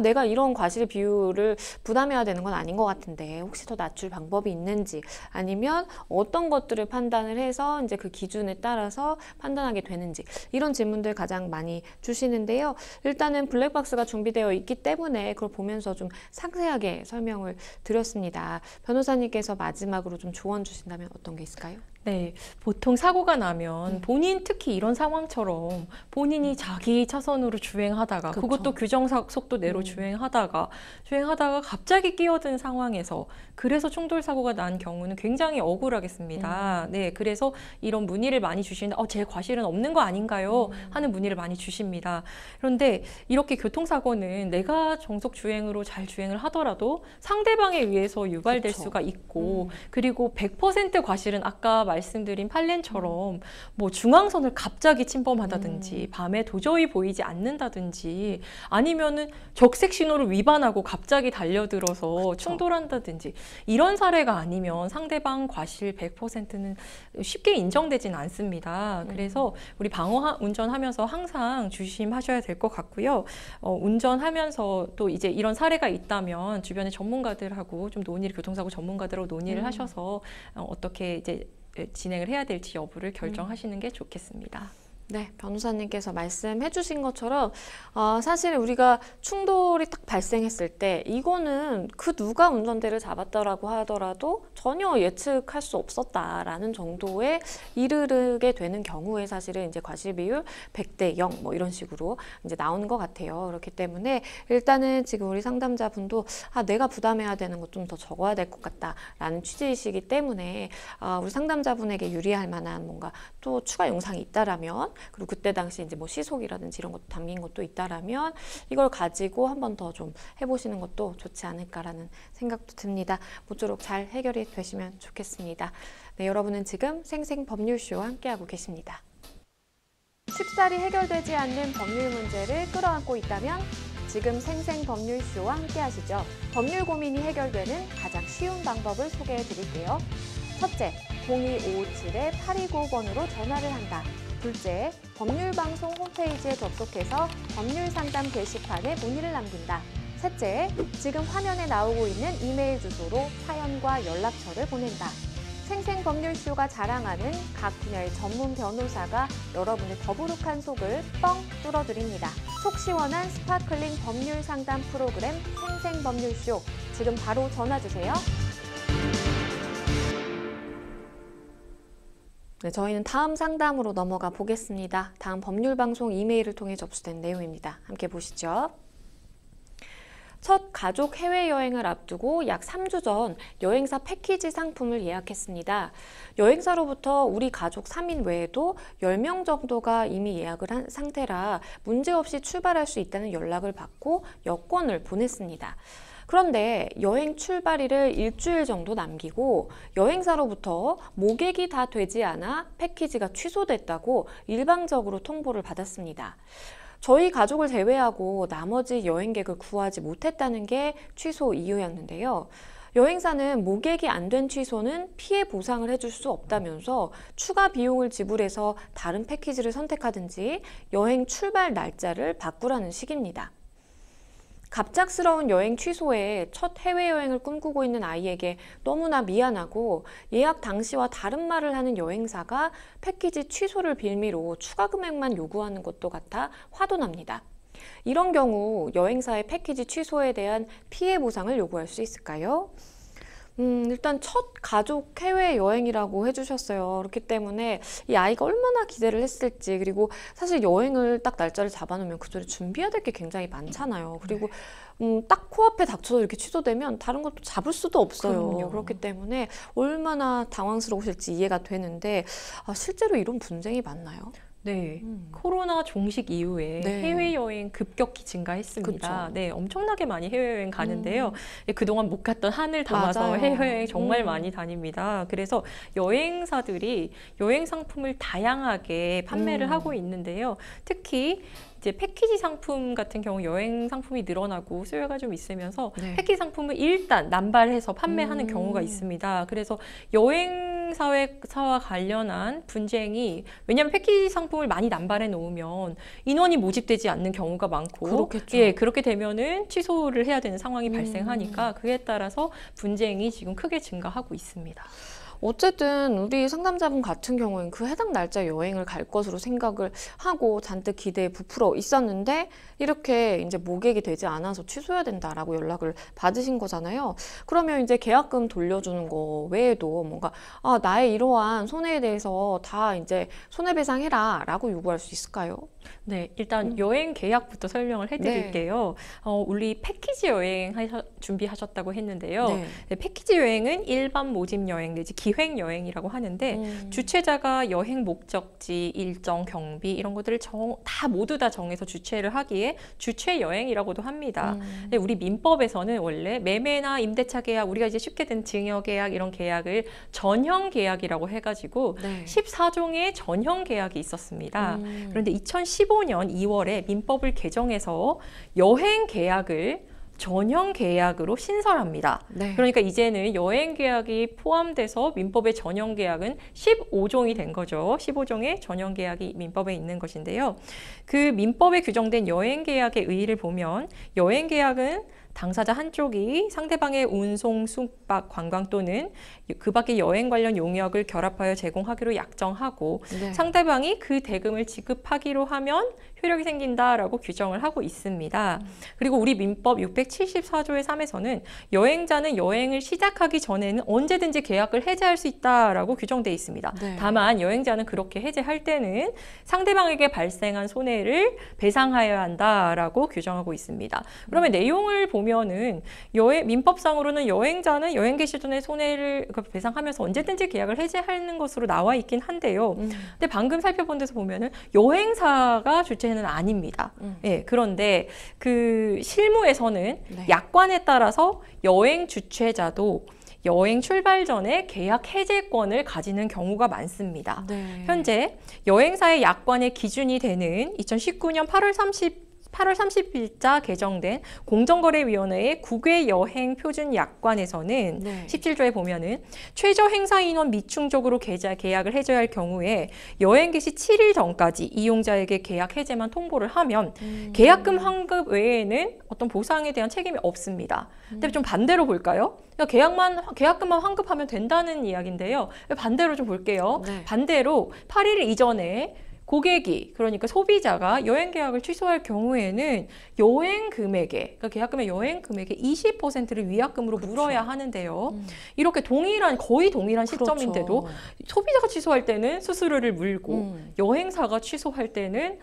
내가 이런 과실 비율을 부담해야 되는 건 아닌 것 같은데 혹시 더 낮출 방법이 있는지, 아니면 어떤 것들을 판단을 해서 이제 그 기준에 따라서 판단하게 되는지, 이런 질문들 가장 많이 주시는데요. 일단은 블랙박스가 준비되어 있기 때문에 그걸 보면서 좀 상세하게 설명을 드렸습니다. 변호사님께서 마지막으로 좀 조언 주신다면 어떤 게 있을까요? 네, 보통 사고가 나면 본인, 특히 이런 상황처럼 본인이 자기 차선으로 주행하다가 그쵸. 그것도 규정 속도 내로 주행하다가 갑자기 끼어든 상황에서 그래서 충돌 사고가 난 경우는 굉장히 억울하겠습니다. 네, 그래서 이런 문의를 많이 주시는데 제 과실은 없는 거 아닌가요? 하는 문의를 많이 주십니다. 그런데 이렇게 교통사고는 내가 정속 주행으로 잘 주행을 하더라도 상대방에 의해서 유발될 그쵸. 수가 있고 그리고 100% 과실은 아까 말씀드린 판렌처럼 뭐 중앙선을 갑자기 침범하다든지 밤에 도저히 보이지 않는다든지 아니면은 적색 신호를 위반하고 갑자기 달려들어서 그쵸. 충돌한다든지 이런 사례가 아니면 상대방 과실 100%는 쉽게 인정되진 않습니다. 그래서 우리 방어 운전하면서 항상 조심하셔야 될 것 같고요. 운전하면서 또 이제 이런 사례가 있다면 주변의 전문가들하고 좀 논의를 교통사고 전문가들하고 논의를 하셔서 어떻게 이제 진행을 해야 될지 여부를 결정하시는 게 좋겠습니다. 네, 변호사님께서 말씀해 주신 것처럼 사실 우리가 충돌이 딱 발생했을 때 이거는 그 누가 운전대를 잡았더라고 하더라도 전혀 예측할 수 없었다라는 정도에 이르게 되는 경우에 사실은 이제 과실 비율 100대 0 뭐 이런 식으로 이제 나오는 것 같아요. 그렇기 때문에 일단은 지금 우리 상담자분도 내가 부담해야 되는 것 좀 더 적어야 될 것 같다라는 취지이시기 때문에 우리 상담자분에게 유리할 만한 뭔가 또 추가 영상이 있다라면 그리고 그때 당시 이제 뭐 시속이라든지 이런 것도 담긴 것도 있다라면 이걸 가지고 한 번 더 좀 해보시는 것도 좋지 않을까라는 생각도 듭니다. 모쪼록 잘 해결이 되시면 좋겠습니다. 네, 여러분은 지금 생생법률쇼와 함께하고 계십니다. 쉽사리 해결되지 않는 법률 문제를 끌어안고 있다면 지금 생생법률쇼와 함께하시죠. 법률 고민이 해결되는 가장 쉬운 방법을 소개해 드릴게요. 첫째, 02557-8295번으로 전화를 한다. 둘째, 법률방송 홈페이지에 접속해서 법률상담 게시판에 문의를 남긴다. 셋째, 지금 화면에 나오고 있는 이메일 주소로 사연과 연락처를 보낸다. 생생법률쇼가 자랑하는 각 분야의 전문 변호사가 여러분의 더부룩한 속을 뻥 뚫어드립니다. 속 시원한 스파클링 법률 상담 프로그램 생생법률쇼, 지금 바로 전화주세요. 네, 저희는 다음 상담으로 넘어가 보겠습니다. 다음 법률방송 이메일을 통해 접수된 내용입니다. 함께 보시죠. 첫 가족 해외여행을 앞두고 약 3주 전 여행사 패키지 상품을 예약했습니다. 여행사로부터 우리 가족 3인 외에도 10명 정도가 이미 예약을 한 상태라 문제없이 출발할 수 있다는 연락을 받고 여권을 보냈습니다. 그런데 여행 출발일을 일주일 정도 남기고 여행사로부터 모객이 다 되지 않아 패키지가 취소됐다고 일방적으로 통보를 받았습니다. 저희 가족을 제외하고 나머지 여행객을 구하지 못했다는 게 취소 이유였는데요. 여행사는 모객이 안 된 취소는 피해 보상을 해줄 수 없다면서 추가 비용을 지불해서 다른 패키지를 선택하든지 여행 출발 날짜를 바꾸라는 식입니다. 갑작스러운 여행 취소에 첫 해외여행을 꿈꾸고 있는 아이에게 너무나 미안하고 예약 당시와 다른 말을 하는 여행사가 패키지 취소를 빌미로 추가 금액만 요구하는 것도 같아 화도 납니다. 이런 경우 여행사의 패키지 취소에 대한 피해 보상을 요구할 수 있을까요? 일단 첫 가족 해외여행이라고 해주셨어요. 그렇기 때문에 이 아이가 얼마나 기대를 했을지, 그리고 사실 여행을 딱 날짜를 잡아놓으면 그 전에 준비해야 될 게 굉장히 많잖아요. 그리고 딱 코앞에 닥쳐서 이렇게 취소되면 다른 것도 잡을 수도 없어요. 그럼요. 그렇기 때문에 얼마나 당황스러우실지 이해가 되는데 실제로 이런 분쟁이 많나요? 네, 코로나 종식 이후에 네. 해외여행 급격히 증가했습니다. 그쵸. 네, 엄청나게 많이 해외여행 가는데요. 그동안 못 갔던 한을 담아서 맞아요. 해외여행 정말 많이 다닙니다. 그래서 여행사들이 여행 상품을 다양하게 판매를 하고 있는데요. 특히 이제 패키지 상품 같은 경우 여행 상품이 늘어나고 수요가 좀 있으면서 네. 패키지 상품을 일단 남발해서 판매하는 경우가 있습니다. 그래서 여행사와 관련한 분쟁이, 왜냐하면 패키지 상품을 많이 남발해 놓으면 인원이 모집되지 않는 경우가 많고, 그렇겠죠. 예, 그렇게 되면은 취소를 해야 되는 상황이 발생하니까 그에 따라서 분쟁이 지금 크게 증가하고 있습니다. 어쨌든 우리 상담자분 같은 경우는 그 해당 날짜 여행을 갈 것으로 생각을 하고 잔뜩 기대에 부풀어 있었는데 이렇게 이제 모객이 되지 않아서 취소해야 된다라고 연락을 받으신 거잖아요. 그러면 이제 계약금 돌려주는 거 외에도 뭔가 나의 이러한 손해에 대해서 다 이제 손해배상해라 라고 요구할 수 있을까요? 네, 일단 여행 계약부터 설명을 해드릴게요. 우리 패키지 여행 준비하셨다고 했는데요. 네. 네, 패키지 여행은 일반 모집 여행 내지 기획 여행이라고 하는데 주최자가 여행 목적지, 일정, 경비 이런 것들을 모두 다 정해서 주최를 하기에 주최 여행이라고도 합니다. 근데 우리 민법에서는 원래 매매나 임대차 계약, 우리가 이제 쉽게 된 증여 계약 이런 계약을 전형 계약이라고 해가지고 네. 14종의 전형 계약이 있었습니다. 그런데 2015년 2월에 민법을 개정해서 여행 계약을 전형 계약으로 신설합니다. 네. 그러니까 이제는 여행 계약이 포함돼서 민법의 전형 계약은 15종이 된 거죠. 15종의 전형 계약이 민법에 있는 것인데요. 그 민법에 규정된 여행 계약의 의의를 보면 여행 계약은 당사자 한쪽이 상대방의 운송, 숙박, 관광 또는 그 밖의 여행 관련 용역을 결합하여 제공하기로 약정하고 네. 상대방이 그 대금을 지급하기로 하면 효력이 생긴다라고 규정을 하고 있습니다. 그리고 우리 민법 674조의 3에서는 여행자는 여행을 시작하기 전에는 언제든지 계약을 해제할 수 있다라고 규정되어 있습니다. 네. 다만 여행자는 그렇게 해제할 때는 상대방에게 발생한 손해를 배상하여야 한다라고 규정하고 있습니다. 그러면 내용을 보면은 민법상으로는 여행자는 여행 개시 전에 손해를 배상하면서 언제든지 계약을 해제하는 것으로 나와 있긴 한데요. 근데 방금 살펴본 데서 보면은 여행사가 주체는 아닙니다. 예, 그런데 그 실무에서는 네. 약관에 따라서 여행 주최자도 여행 출발 전에 계약 해제권을 가지는 경우가 많습니다. 네. 현재 여행사의 약관의 기준이 되는 2019년 8월 30일자 개정된 공정거래위원회의 국외여행 표준 약관에서는 네. 17조에 보면은 최저 행사 인원 미충족으로 계약을 해줘야 할 경우에 여행 개시 7일 전까지 이용자에게 계약 해제만 통보를 하면 계약금 환급 외에는 어떤 보상에 대한 책임이 없습니다. 근데 좀 반대로 볼까요? 그러니까 계약금만 환급하면 된다는 이야기인데요. 반대로 좀 볼게요. 네. 반대로 8일 이전에 고객이, 그러니까 소비자가 여행 계약을 취소할 경우에는 여행 금액에, 그러니까 계약금의 여행 금액의 20%를 위약금으로 물어야 하는데요. 이렇게 거의 동일한 시점인데도 그렇죠. 소비자가 취소할 때는 수수료를 물고 여행사가 취소할 때는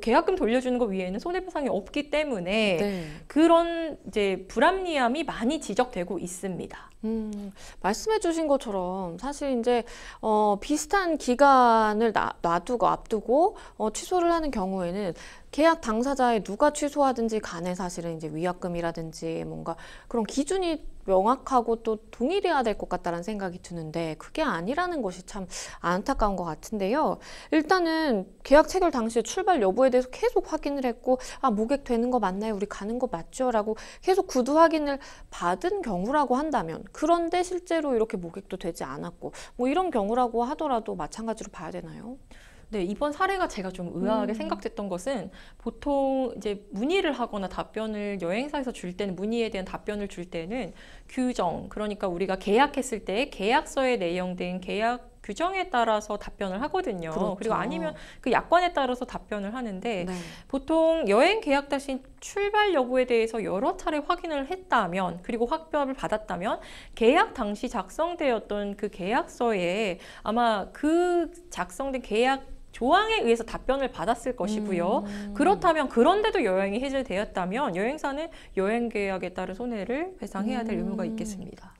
계약금 돌려주는 것 위에는 손해배상이 없기 때문에 네. 그런 이제 불합리함이 많이 지적되고 있습니다. 말씀해 주신 것처럼 사실 이제 비슷한 기간을 놔두고 앞두고 취소를 하는 경우에는 계약 당사자의 누가 취소하든지 간에 사실은 이제 위약금이라든지 뭔가 그런 기준이 명확하고 또 동일해야 될 것 같다는 생각이 드는데 그게 아니라는 것이 참 안타까운 것 같은데요. 일단은 계약 체결 당시에 출발 여부에 대해서 계속 확인을 했고 모객 되는 거 맞나요? 우리 가는 거 맞죠? 라고 계속 구두 확인을 받은 경우라고 한다면 그런데 실제로 이렇게 모객도 되지 않았고 뭐 이런 경우라고 하더라도 마찬가지로 봐야 되나요? 네, 이번 사례가 제가 좀 의아하게 생각됐던 것은 보통 이제 문의를 하거나 답변을 여행사에서 줄 때는 문의에 대한 답변을 줄 때는 규정, 그러니까 우리가 계약했을 때 계약서에 내용된 계약 규정에 따라서 답변을 하거든요. 그렇죠. 그리고 아니면 그 약관에 따라서 답변을 하는데 네. 보통 여행 계약 대신 출발 여부에 대해서 여러 차례 확인을 했다면 그리고 확답을 받았다면 계약 당시 작성되었던 그 계약서에 아마 그 작성된 계약 조항에 의해서 답변을 받았을 것이고요. 그렇다면 그런데도 여행이 해제되었다면 여행사는 여행 계약에 따른 손해를 배상해야 될 의무가 있겠습니다.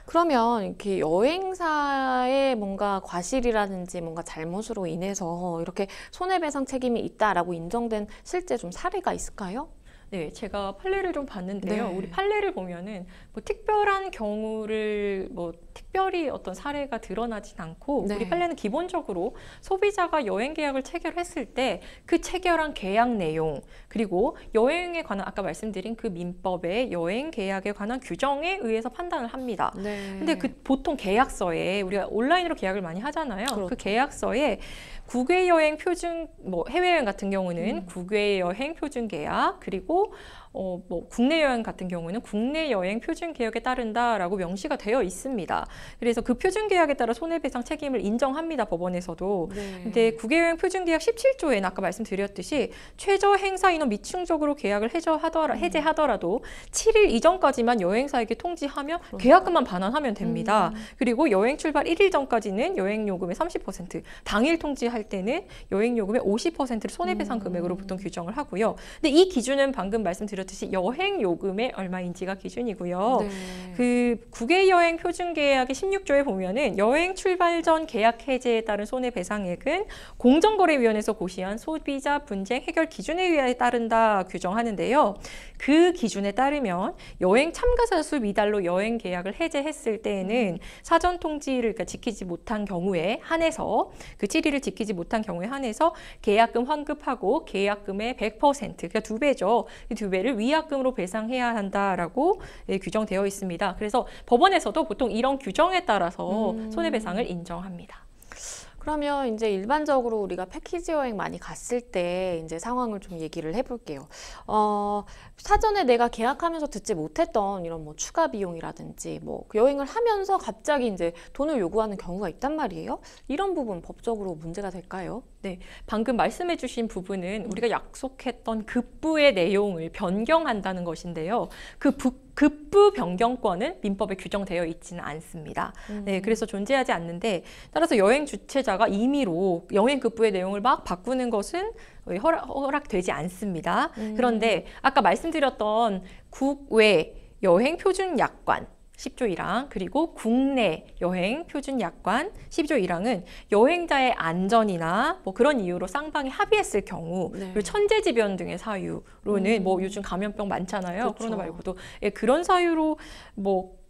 그러면 이렇게 여행사의 뭔가 과실이라든지 뭔가 잘못으로 인해서 이렇게 손해배상 책임이 있다라고 인정된 실제 좀 사례가 있을까요? 네, 제가 판례를 좀 봤는데요. 네. 우리 판례를 보면은 뭐 특별한 경우를 특별히 어떤 사례가 드러나진 않고 네. 우리 판례는 기본적으로 소비자가 여행 계약을 체결했을 때 그 체결한 계약 내용 그리고 여행에 관한 아까 말씀드린 그 민법의 여행 계약에 관한 규정에 의해서 판단을 합니다. 네. 근데 그 보통 계약서에 우리가 온라인으로 계약을 많이 하잖아요. 그렇죠. 그 계약서에 국외여행 표준 해외여행 같은 경우는 국외여행 표준 계약 그리고 국내 여행 같은 경우는 국내 여행 표준 계약에 따른다라고 명시가 되어 있습니다. 그래서 그 표준 계약에 따라 손해배상 책임을 인정합니다. 법원에서도. 네. 근데 국외여행 표준 계약 17조에는 아까 말씀드렸듯이 최저 행사 인원 미충족으로 계약을 해제하더라도 7일 이전까지만 여행사에게 통지하면 계약금만 반환하면 됩니다. 그리고 여행 출발 1일 전까지는 여행 요금의 30%, 당일 통지할 때는 여행 요금의 50%를 손해배상 금액으로 보통 규정을 하고요. 근데 이 기준은 방금 말씀드렸 말씀드렸듯이 여행 요금의 얼마인지가 기준이고요. 네. 그 국외 여행 표준 계약의 16조에 보면은 여행 출발 전 계약 해제에 따른 손해배상액은 공정거래위원회에서 고시한 소비자 분쟁 해결 기준에 의해 따른다 규정하는데요. 그 기준에 따르면 여행 참가자 수 미달로 여행 계약을 해제했을 때에는 사전 통지를 그러니까 지키지 못한 경우에 한해서 그 7일을 지키지 못한 경우에 한해서 계약금 환급하고 계약금의 100% 그러니까 2배죠. 이 2배를 위약금으로 배상해야 한다라고 규정되어 있습니다. 그래서 법원에서도 보통 이런 규정에 따라서 손해배상을 인정합니다. 그러면 이제 일반적으로 우리가 패키지 여행 많이 갔을 때 이제 상황을 좀 얘기를 해볼게요. 사전에 내가 계약하면서 듣지 못했던 이런 뭐 추가 비용이라든지 뭐 여행을 하면서 갑자기 이제 돈을 요구하는 경우가 있단 말이에요. 이런 부분 법적으로 문제가 될까요? 네, 방금 말씀해 주신 부분은 우리가 약속했던 급부의 내용을 변경한다는 것인데요. 급부 변경권은 민법에 규정되어 있지는 않습니다. 네, 그래서 존재하지 않는데 따라서 여행 주최자가 임의로 여행 급부의 내용을 막 바꾸는 것은 허락되지 않습니다. 그런데 아까 말씀드렸던 국외 여행 표준 약관 10조 1항 그리고 국내 여행 표준 약관 12조 1항은 여행자의 안전이나 뭐 그런 이유로 쌍방이 합의했을 경우 네. 그리고 천재지변 등의 사유로는 뭐 요즘 감염병 많잖아요. 그렇죠. 코로나 말고도 그런 사유로 뭐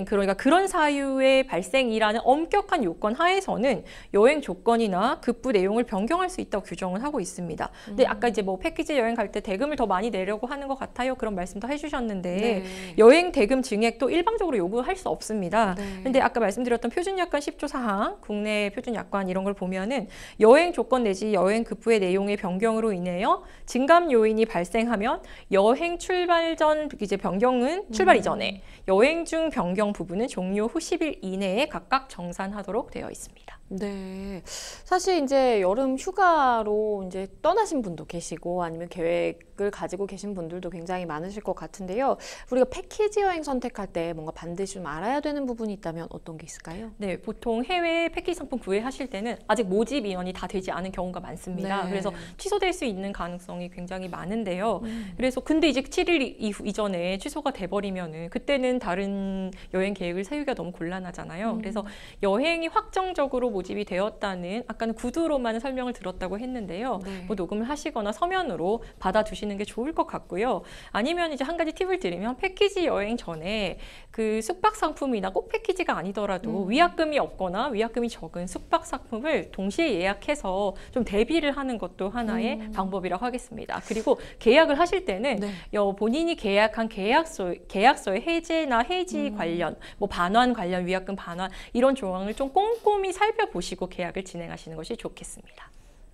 그러니까 그런 사유의 발생이라는 엄격한 요건 하에서는 여행 조건이나 급부 내용을 변경할 수 있다고 규정을 하고 있습니다. 근데 아까 이제 뭐 패키지 여행 갈 때 대금을 더 많이 내려고 하는 것 같아요. 그런 말씀도 해주셨는데 네. 여행 대금 증액도 일방적으로 요구할 수 없습니다. 네. 근데 아까 말씀드렸던 표준약관 10조 4항, 국내 표준약관 이런 걸 보면은 여행 조건 내지 여행 급부의 내용의 변경으로 인하여 증감 요인이 발생하면 여행 출발 전 이제 변경은 출발 이전에 여행 중 변경 부분은 종료 후 10일 이내에 각각 정산하도록 되어 있습니다. 네. 사실 이제 여름 휴가로 이제 떠나신 분도 계시고 아니면 계획을 가지고 계신 분들도 굉장히 많으실 것 같은데요. 우리가 패키지 여행 선택할 때 뭔가 반드시 좀 알아야 되는 부분이 있다면 어떤 게 있을까요? 네, 보통 해외 패키지 상품 구매하실 때는 아직 모집 인원이 다 되지 않은 경우가 많습니다. 네. 그래서 취소될 수 있는 가능성이 굉장히 많은데요. 그래서 근데 이제 7일 이전에 취소가 돼버리면은 그때는 다른 여행 계획을 세우기가 너무 곤란하잖아요. 그래서 여행이 확정적으로 모집이 되었다는 아까는 구두로만 설명을 들었다고 했는데요. 네. 뭐 녹음을 하시거나 서면으로 받아두시는 게 좋을 것 같고요. 아니면 이제 한 가지 팁을 드리면 패키지 여행 전에 그 숙박 상품이나 꼭 패키지가 아니더라도 위약금이 없거나 위약금이 적은 숙박 상품을 동시에 예약해서 좀 대비를 하는 것도 하나의 방법이라고 하겠습니다. 그리고 계약을 하실 때는 네. 본인이 계약한 계약서의 해제나 해지 관련, 뭐 반환 관련 위약금 반환 이런 조항을 좀 꼼꼼히 살펴보시고 계약을 진행하시는 것이 좋겠습니다.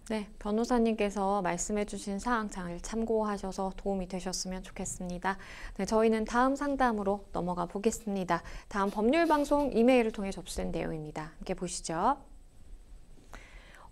네, 변호사님께서 말씀해주신 사항 잘 참고하셔서 도움이 되셨으면 좋겠습니다. 네, 저희는 다음 상담으로 넘어가 보겠습니다. 다음 법률방송 이메일을 통해 접수된 내용입니다. 함께 보시죠.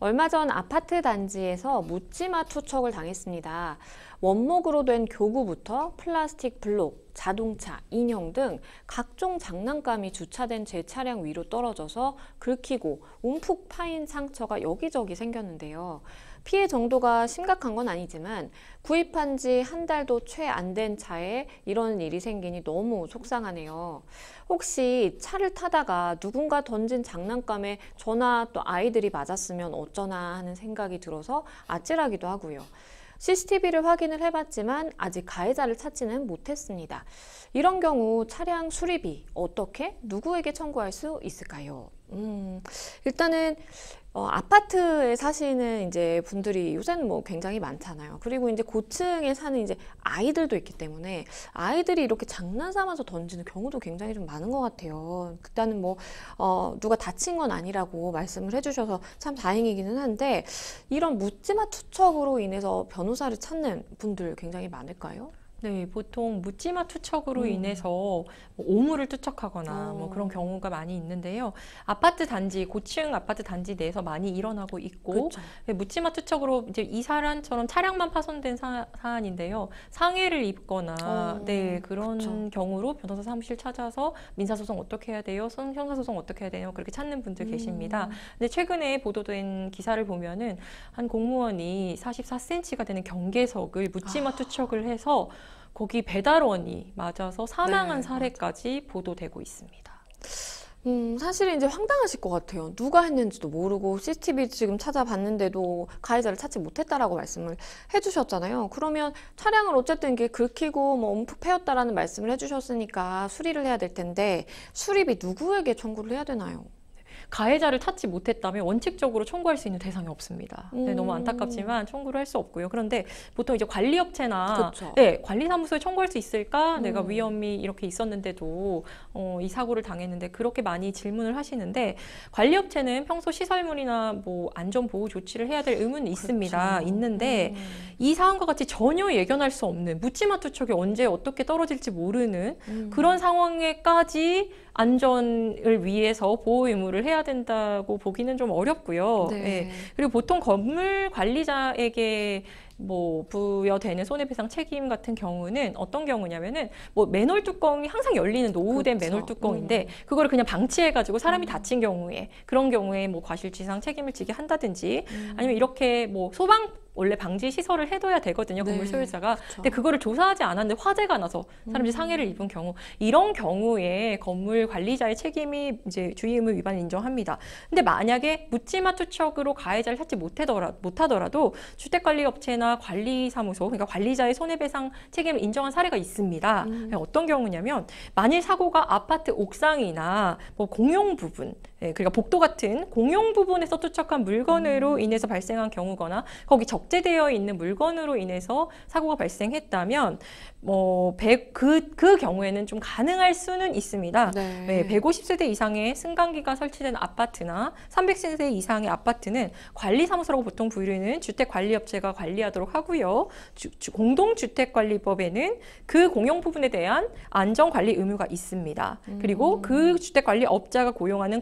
얼마 전 아파트 단지에서 묻지마 투척을 당했습니다. 원목으로 된 교구부터 플라스틱 블록, 자동차, 인형 등 각종 장난감이 주차된 제 차량 위로 떨어져서 긁히고 움푹 파인 상처가 여기저기 생겼는데요. 피해 정도가 심각한 건 아니지만 구입한 지 한 달도 채 안 된 차에 이런 일이 생기니 너무 속상하네요. 혹시 차를 타다가 누군가 던진 장난감에 저나 또 아이들이 맞았으면 어쩌나 하는 생각이 들어서 아찔하기도 하고요. CCTV를 확인을 해봤지만 아직 가해자를 찾지는 못했습니다. 이런 경우 차량 수리비 어떻게 누구에게 청구할 수 있을까요? 일단은 아파트에 사시는 이제 분들이 요새는 뭐 굉장히 많잖아요. 그리고 이제 고층에 사는 이제 아이들도 있기 때문에 아이들이 이렇게 장난 삼아서 던지는 경우도 굉장히 좀 많은 것 같아요. 일단은 뭐 누가 다친 건 아니라고 말씀을 해주셔서 참 다행이기는 한데 이런 묻지마 투척으로 인해서 변호사를 찾는 분들 굉장히 많을까요? 네, 보통 묻지마 투척으로 인해서 뭐 오물을 투척하거나 뭐 그런 경우가 많이 있는데요. 아파트 단지, 고층 아파트 단지 내에서 많이 일어나고 있고, 그렇죠. 묻지마 투척으로 이제 이 사안처럼 차량만 파손된 사안인데요. 상해를 입거나, 네, 그런 그렇죠. 경우로 변호사 사무실 찾아서 민사소송 어떻게 해야 돼요? 형사소송 어떻게 해야 돼요? 그렇게 찾는 분들 계십니다. 근데 최근에 보도된 기사를 보면은 한 공무원이 44cm가 되는 경계석을 묻지마 투척을 해서 거기 배달원이 맞아서 사망한 네, 사례까지 보도되고 있습니다. 사실은 이제 황당하실 것 같아요. 누가 했는지도 모르고 CCTV 지금 찾아봤는데도 가해자를 찾지 못했다라고 말씀을 해주셨잖아요. 그러면 차량을 어쨌든 이게 긁히고 뭐 움푹 패였다라는 말씀을 해주셨으니까 수리를 해야 될 텐데 수리비 누구에게 청구를 해야 되나요? 가해자를 찾지 못했다면 원칙적으로 청구할 수 있는 대상이 없습니다. 네, 너무 안타깝지만 청구를 할 수 없고요. 그런데 보통 이제 관리업체나 그쵸. 네, 관리사무소에 청구할 수 있을까? 내가 위험이 이렇게 있었는데도 이 사고를 당했는데 그렇게 많이 질문을 하시는데 관리업체는 평소 시설물이나 뭐 안전보호 조치를 해야 될 의무는 있습니다. 그렇죠. 있는데 이 사안과 같이 전혀 예견할 수 없는 묻지마 투척이 언제 어떻게 떨어질지 모르는 그런 상황에까지 안전을 위해서 보호 의무를 해야 된다고 보기는 좀 어렵고요. 네. 예. 그리고 보통 건물 관리자에게 뭐 부여되는 손해배상 책임 같은 경우는 어떤 경우냐면은 뭐 맨홀 뚜껑이 항상 열리는 노후된 그렇죠. 맨홀 뚜껑인데 그거를 그냥 방치해가지고 사람이 다친 경우에 그런 경우에 뭐 과실치상 책임을 지게 한다든지 아니면 이렇게 뭐 소방 원래 방지 시설을 해둬야 되거든요, 건물 네, 소유자가. 그쵸. 근데 그거를 조사하지 않았는데 화재가 나서 사람들이 상해를 입은 경우, 이런 경우에 건물 관리자의 책임이 이제 주의 의무 위반을 인정합니다. 근데 만약에 묻지마 투척으로 가해자를 찾지 못하더라도 주택관리업체나 관리사무소, 그러니까 관리자의 손해배상 책임을 인정한 사례가 있습니다. 어떤 경우냐면 만일 사고가 아파트 옥상이나 뭐 공용 부분, 그러니까 복도 같은 공용 부분에서 투척한 물건으로 인해서 발생한 경우거나 거기 적재되어 있는 물건으로 인해서 사고가 발생했다면 그 경우에는 좀 가능할 수는 있습니다. 네. 150세대 이상의 승강기가 설치된 아파트나 300세대 이상의 아파트는 관리사무소라고 보통 부르는 주택관리업체가 관리하도록 하고요. 공동주택관리법에는 그 공용 부분에 대한 안전관리 의무가 있습니다. 그리고 그 주택관리업자가 고용하는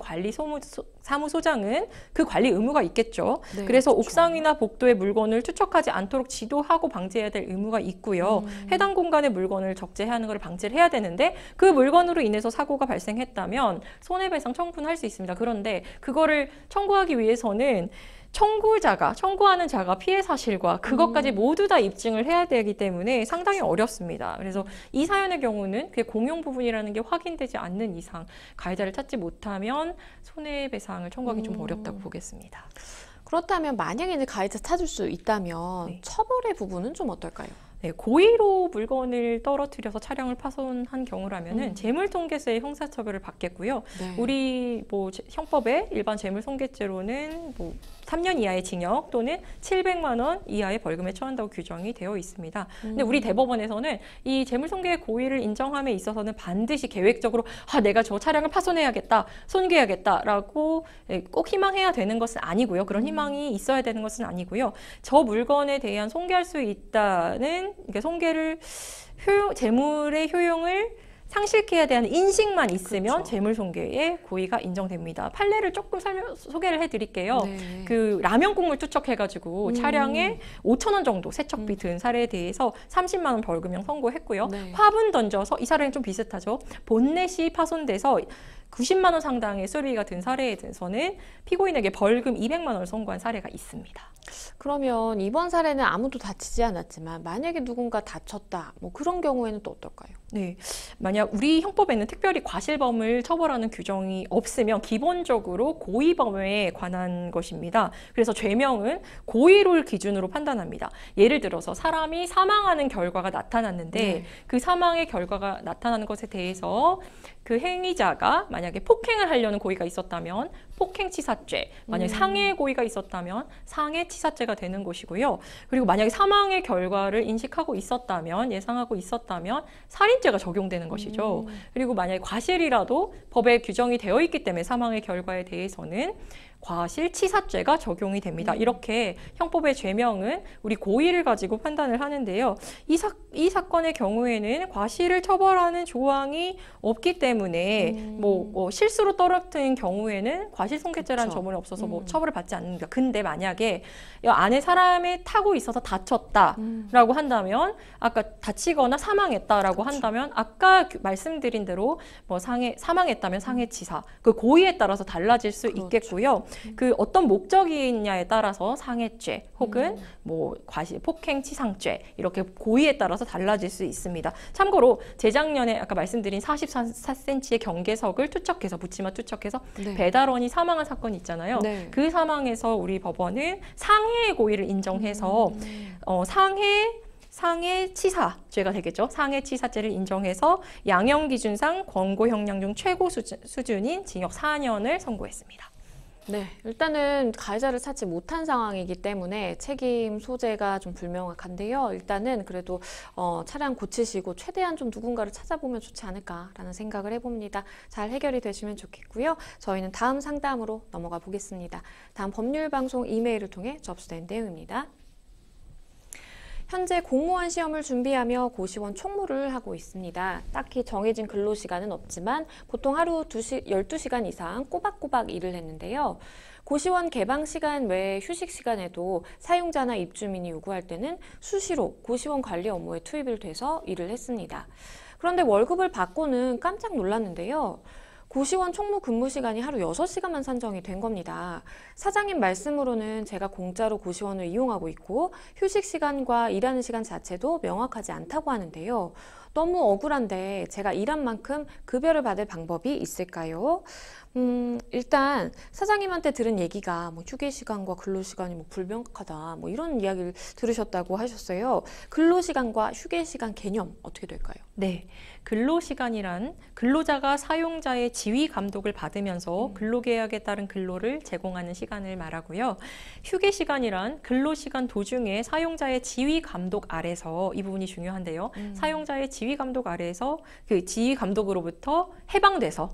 사무소장은 그 관리 의무가 있겠죠. 네, 그래서 그렇죠. 옥상이나 복도의 물건을 투척하지 않도록 지도하고 방지해야 될 의무가 있고요. 해당 공간의 물건을 적재하는 것을 방지를 해야 되는데 그 물건으로 인해서 사고가 발생했다면 손해배상 청구는 할 수 있습니다. 그런데 그거를 청구하기 위해서는 청구하는 자가 피해 사실과 그것까지 모두 다 입증을 해야 되기 때문에 상당히 어렵습니다. 그래서 이 사연의 경우는 그게 공용 부분이라는 게 확인되지 않는 이상 가해자를 찾지 못하면 손해배상을 청구하기 좀 어렵다고 보겠습니다. 그렇다면 만약에 이제 가해자 찾을 수 있다면 네. 처벌의 부분은 좀 어떨까요? 네, 고의로 물건을 떨어뜨려서 차량을 파손한 경우라면은 재물손괴죄의 형사처벌을 받겠고요. 네. 우리 형법의 일반 재물손괴죄로는 3년 이하의 징역 또는 700만 원 이하의 벌금에 처한다고 규정이 되어 있습니다. 근데 우리 대법원에서는 이 재물손괴의 고의를 인정함에 있어서는 반드시 계획적으로 내가 저 차량을 파손해야겠다, 손괴해야겠다라고 꼭 희망해야 되는 것은 아니고요. 그런 희망이 있어야 되는 것은 아니고요. 저 물건에 대한 손괴할 수 있다는 그러니까 손괴를 재물의 효용을 상실케 해야 되는 인식만 있으면 그렇죠. 재물손괴의 고의가 인정됩니다. 판례를 조금 소개를 해드릴게요. 네. 그 라면 국물 투척해가지고 차량에 5천 원 정도 세척비 든 사례에 대해서 30만 원 벌금형 선고했고요. 네. 화분 던져서 이 사례는 좀 비슷하죠. 본넷이 파손돼서 90만 원 상당의 수리비가 든 사례에 대해서는 피고인에게 벌금 200만 원을 선고한 사례가 있습니다. 그러면 이번 사례는 아무도 다치지 않았지만 만약에 누군가 다쳤다, 뭐 그런 경우에는 또 어떨까요? 네, 만약 우리 형법에는 특별히 과실범을 처벌하는 규정이 없으면 기본적으로 고의범에 관한 것입니다. 그래서 죄명은 고의를 기준으로 판단합니다. 예를 들어서 사람이 사망하는 결과가 나타났는데 네. 그 사망의 결과가 나타나는 것에 대해서 그 행위자가 만약에 폭행을 하려는 고의가 있었다면 폭행치사죄, 만약에 상해의 고의가 있었다면 상해치사죄가 되는 것이고요. 그리고 만약에 사망의 결과를 인식하고 있었다면, 예상하고 있었다면 살인죄가 적용되는 것이죠. 그리고 만약에 과실이라도 법에 규정이 되어 있기 때문에 사망의 결과에 대해서는 과실치사죄가 적용이 됩니다. 이렇게 형법의 죄명은 우리 고의를 가지고 판단을 하는데요. 이 사건의 경우에는 과실을 처벌하는 조항이 없기 때문에 실수로 떨어뜨린 경우에는 과실손괴죄라는 그쵸. 조문이 없어서 뭐 처벌을 받지 않는다. 근데 만약에 이 안에 사람이 타고 있어서 다쳤다라고 한다면 아까 다치거나 사망했다라고 한다면 아까 말씀드린 대로 뭐 사망했다면 상해치사, 그 고의에 따라서 달라질 수 있겠고요. 그 어떤 목적이 있냐에 따라서 상해죄 혹은 뭐 폭행치상죄 이렇게 고의에 따라서 달라질 수 있습니다. 참고로 재작년에 아까 말씀드린 44cm의 경계석을 투척해서 묻지마 투척해서 네. 배달원이 사망한 사건이 있잖아요. 네. 그 상황에서 우리 법원은 상해의 고의를 인정해서 상해치사죄가 되겠죠. 상해치사죄를 인정해서 양형기준상 권고형량 중 최고 수준인 징역 4년을 선고했습니다. 네, 일단은 가해자를 찾지 못한 상황이기 때문에 책임 소재가 좀 불명확한데요. 일단은 그래도 차량 고치시고 최대한 좀 누군가를 찾아보면 좋지 않을까라는 생각을 해봅니다. 잘 해결이 되시면 좋겠고요. 저희는 다음 상담으로 넘어가 보겠습니다. 다음 법률방송 이메일을 통해 접수된 내용입니다. 현재 공무원 시험을 준비하며 고시원 총무를 하고 있습니다. 딱히 정해진 근로시간은 없지만 보통 하루 12시간 이상 꼬박꼬박 일을 했는데요. 고시원 개방 시간 외에 휴식 시간에도 사용자나 입주민이 요구할 때는 수시로 고시원 관리 업무에 투입이 돼서 일을 했습니다. 그런데 월급을 받고는 깜짝 놀랐는데요. 고시원 총무 근무 시간이 하루 6시간만 산정이 된 겁니다. 사장님 말씀으로는 제가 공짜로 고시원을 이용하고 있고 휴식 시간과 일하는 시간 자체도 명확하지 않다고 하는데요. 너무 억울한데 제가 일한 만큼 급여를 받을 방법이 있을까요? 일단 사장님한테 들은 얘기가 뭐 휴게 시간과 근로 시간이 뭐 불명확하다 뭐 이런 이야기를 들으셨다고 하셨어요. 근로 시간과 휴게 시간 개념 어떻게 될까요? 네, 근로시간이란 근로자가 사용자의 지휘 감독을 받으면서 근로계약에 따른 근로를 제공하는 시간을 말하고요. 휴게시간이란 근로시간 도중에 사용자의 지휘 감독 아래서, 이 부분이 중요한데요. 사용자의 지휘 감독 아래에서 그 지휘 감독으로부터 해방돼서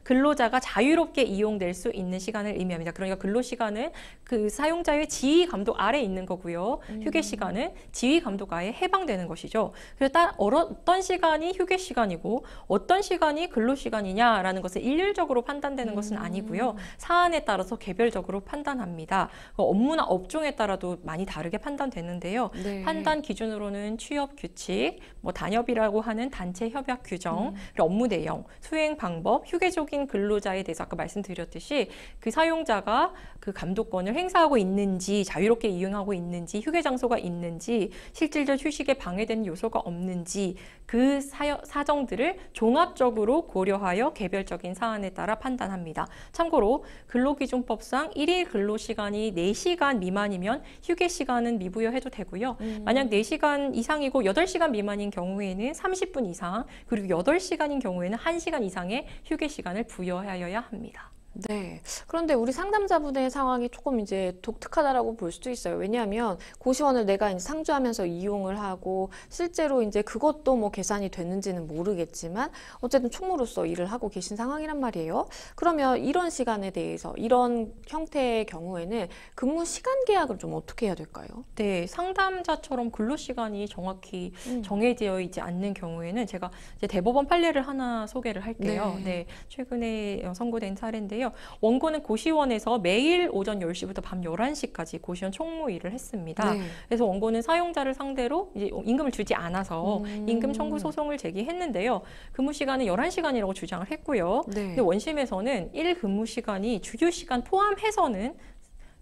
근로자가 자유롭게 이용될 수 있는 시간을 의미합니다. 그러니까 근로시간은 그 사용자의 지휘 감독 아래에 있는 거고요. 휴게시간은 지휘 감독 아래에 해방되는 것이죠. 그래서 어떤 시간이 휴게 시간이고 어떤 시간이 근로 시간이냐라는 것을 일률적으로 판단되는 것은 아니고요. 사안에 따라서 개별적으로 판단합니다. 업무나 업종에 따라도 많이 다르게 판단되는데요. 네. 판단 기준으로는 취업 규칙, 뭐 단협이라고 하는 단체 협약 규정, 그리고 업무 내용, 수행 방법, 휴게적인 근로자에 대해서 아까 말씀드렸듯이 그 사용자가 그 감독권을 행사하고 있는지, 자유롭게 이용하고 있는지, 휴게 장소가 있는지, 실질적 휴식에 방해되는 요소가 없는지 그 사정들을 종합적으로 고려하여 개별적인 사안에 따라 판단합니다. 참고로 근로기준법상 1일 근로시간이 4시간 미만이면 휴게시간은 미부여해도 되고요. 만약 4시간 이상이고 8시간 미만인 경우에는 30분 이상, 그리고 8시간인 경우에는 1시간 이상의 휴게시간을 부여하여야 합니다. 네. 그런데 우리 상담자분의 상황이 조금 이제 독특하다라고 볼 수도 있어요. 왜냐하면 고시원을 내가 이제 상주하면서 이용을 하고 실제로 이제 그것도 뭐 계산이 됐는지는 모르겠지만 어쨌든 총무로서 일을 하고 계신 상황이란 말이에요. 그러면 이런 시간에 대해서 이런 형태의 경우에는 근무 시간 계약을 좀 어떻게 해야 될까요? 네, 상담자처럼 근로시간이 정확히 정해져 있지 않는 경우에는 제가 이제 대법원 판례를 하나 소개를 할게요. 네, 최근에 선고된 사례인데요. 원고는 고시원에서 매일 오전 10시부터 밤 11시까지 고시원 총무 일을 했습니다. 네. 그래서 원고는 사용자를 상대로 이제 임금을 주지 않아서 임금 청구 소송을 제기했는데요. 근무 시간은 11시간이라고 주장을 했고요. 네. 근데 원심에서는 1 근무 시간이 주휴 시간 포함해서는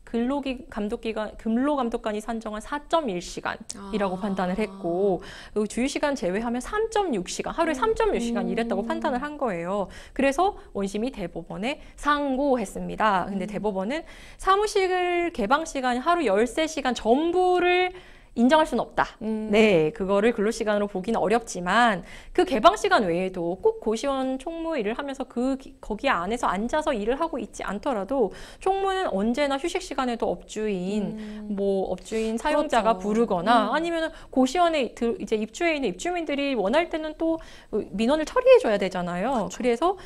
근로감독관이 산정한 4.1시간이라고 판단을 했고, 주휴시간 제외하면 3.6시간, 하루에 3.6시간 일했다고 판단을 한 거예요. 그래서 원심이 대법원에 상고했습니다. 근데 대법원은 사무실 개방 시간이 하루 13시간 전부를 인정할 수는 없다. 네, 그거를 근로시간으로 보기는 어렵지만 그 개방 시간 외에도 꼭 고시원 총무 일을 하면서 거기 안에서 앉아서 일을 하고 있지 않더라도 총무는 언제나 휴식 시간에도 업주인 사용자가 그렇죠. 부르거나 아니면 고시원에 이제 입주해 있는 입주민들이 원할 때는 또 민원을 처리해 줘야 되잖아요. 그렇죠. 그래서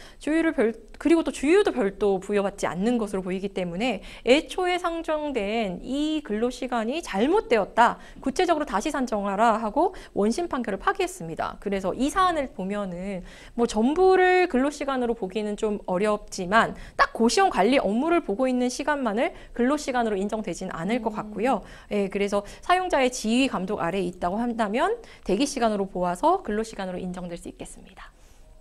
그리고 또 주휴도 별도 부여받지 않는 것으로 보이기 때문에 애초에 상정된 이 근로시간이 잘못되었다. 구체적으로 다시 산정하라 하고 원심 판결을 파기했습니다. 그래서 이 사안을 보면은 뭐 전부를 근로시간으로 보기는 좀 어렵지만 딱 고시원 관리 업무를 보고 있는 시간만을 근로시간으로 인정되지는 않을 것 같고요. 예, 그래서 사용자의 지휘 감독 아래에 있다고 한다면 대기 시간으로 보아서 근로시간으로 인정될 수 있겠습니다.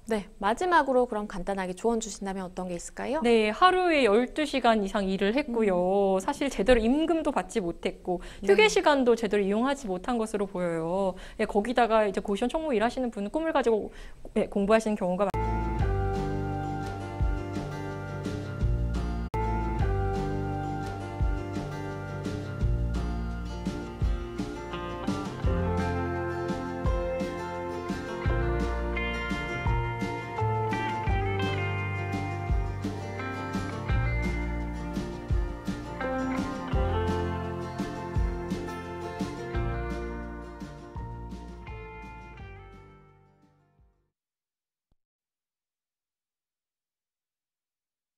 네, 마지막으로 그럼 간단하게 조언 주신다면 어떤 게 있을까요? 네, 하루에 12시간 이상 일을 했고요. 사실 제대로 임금도 받지 못했고 휴게 시간도 제대로 이용하지 못한 것으로 보여요. 예, 거기다가 이제 고시원 총무 일하시는 분은 꿈을 가지고 공부하시는 경우가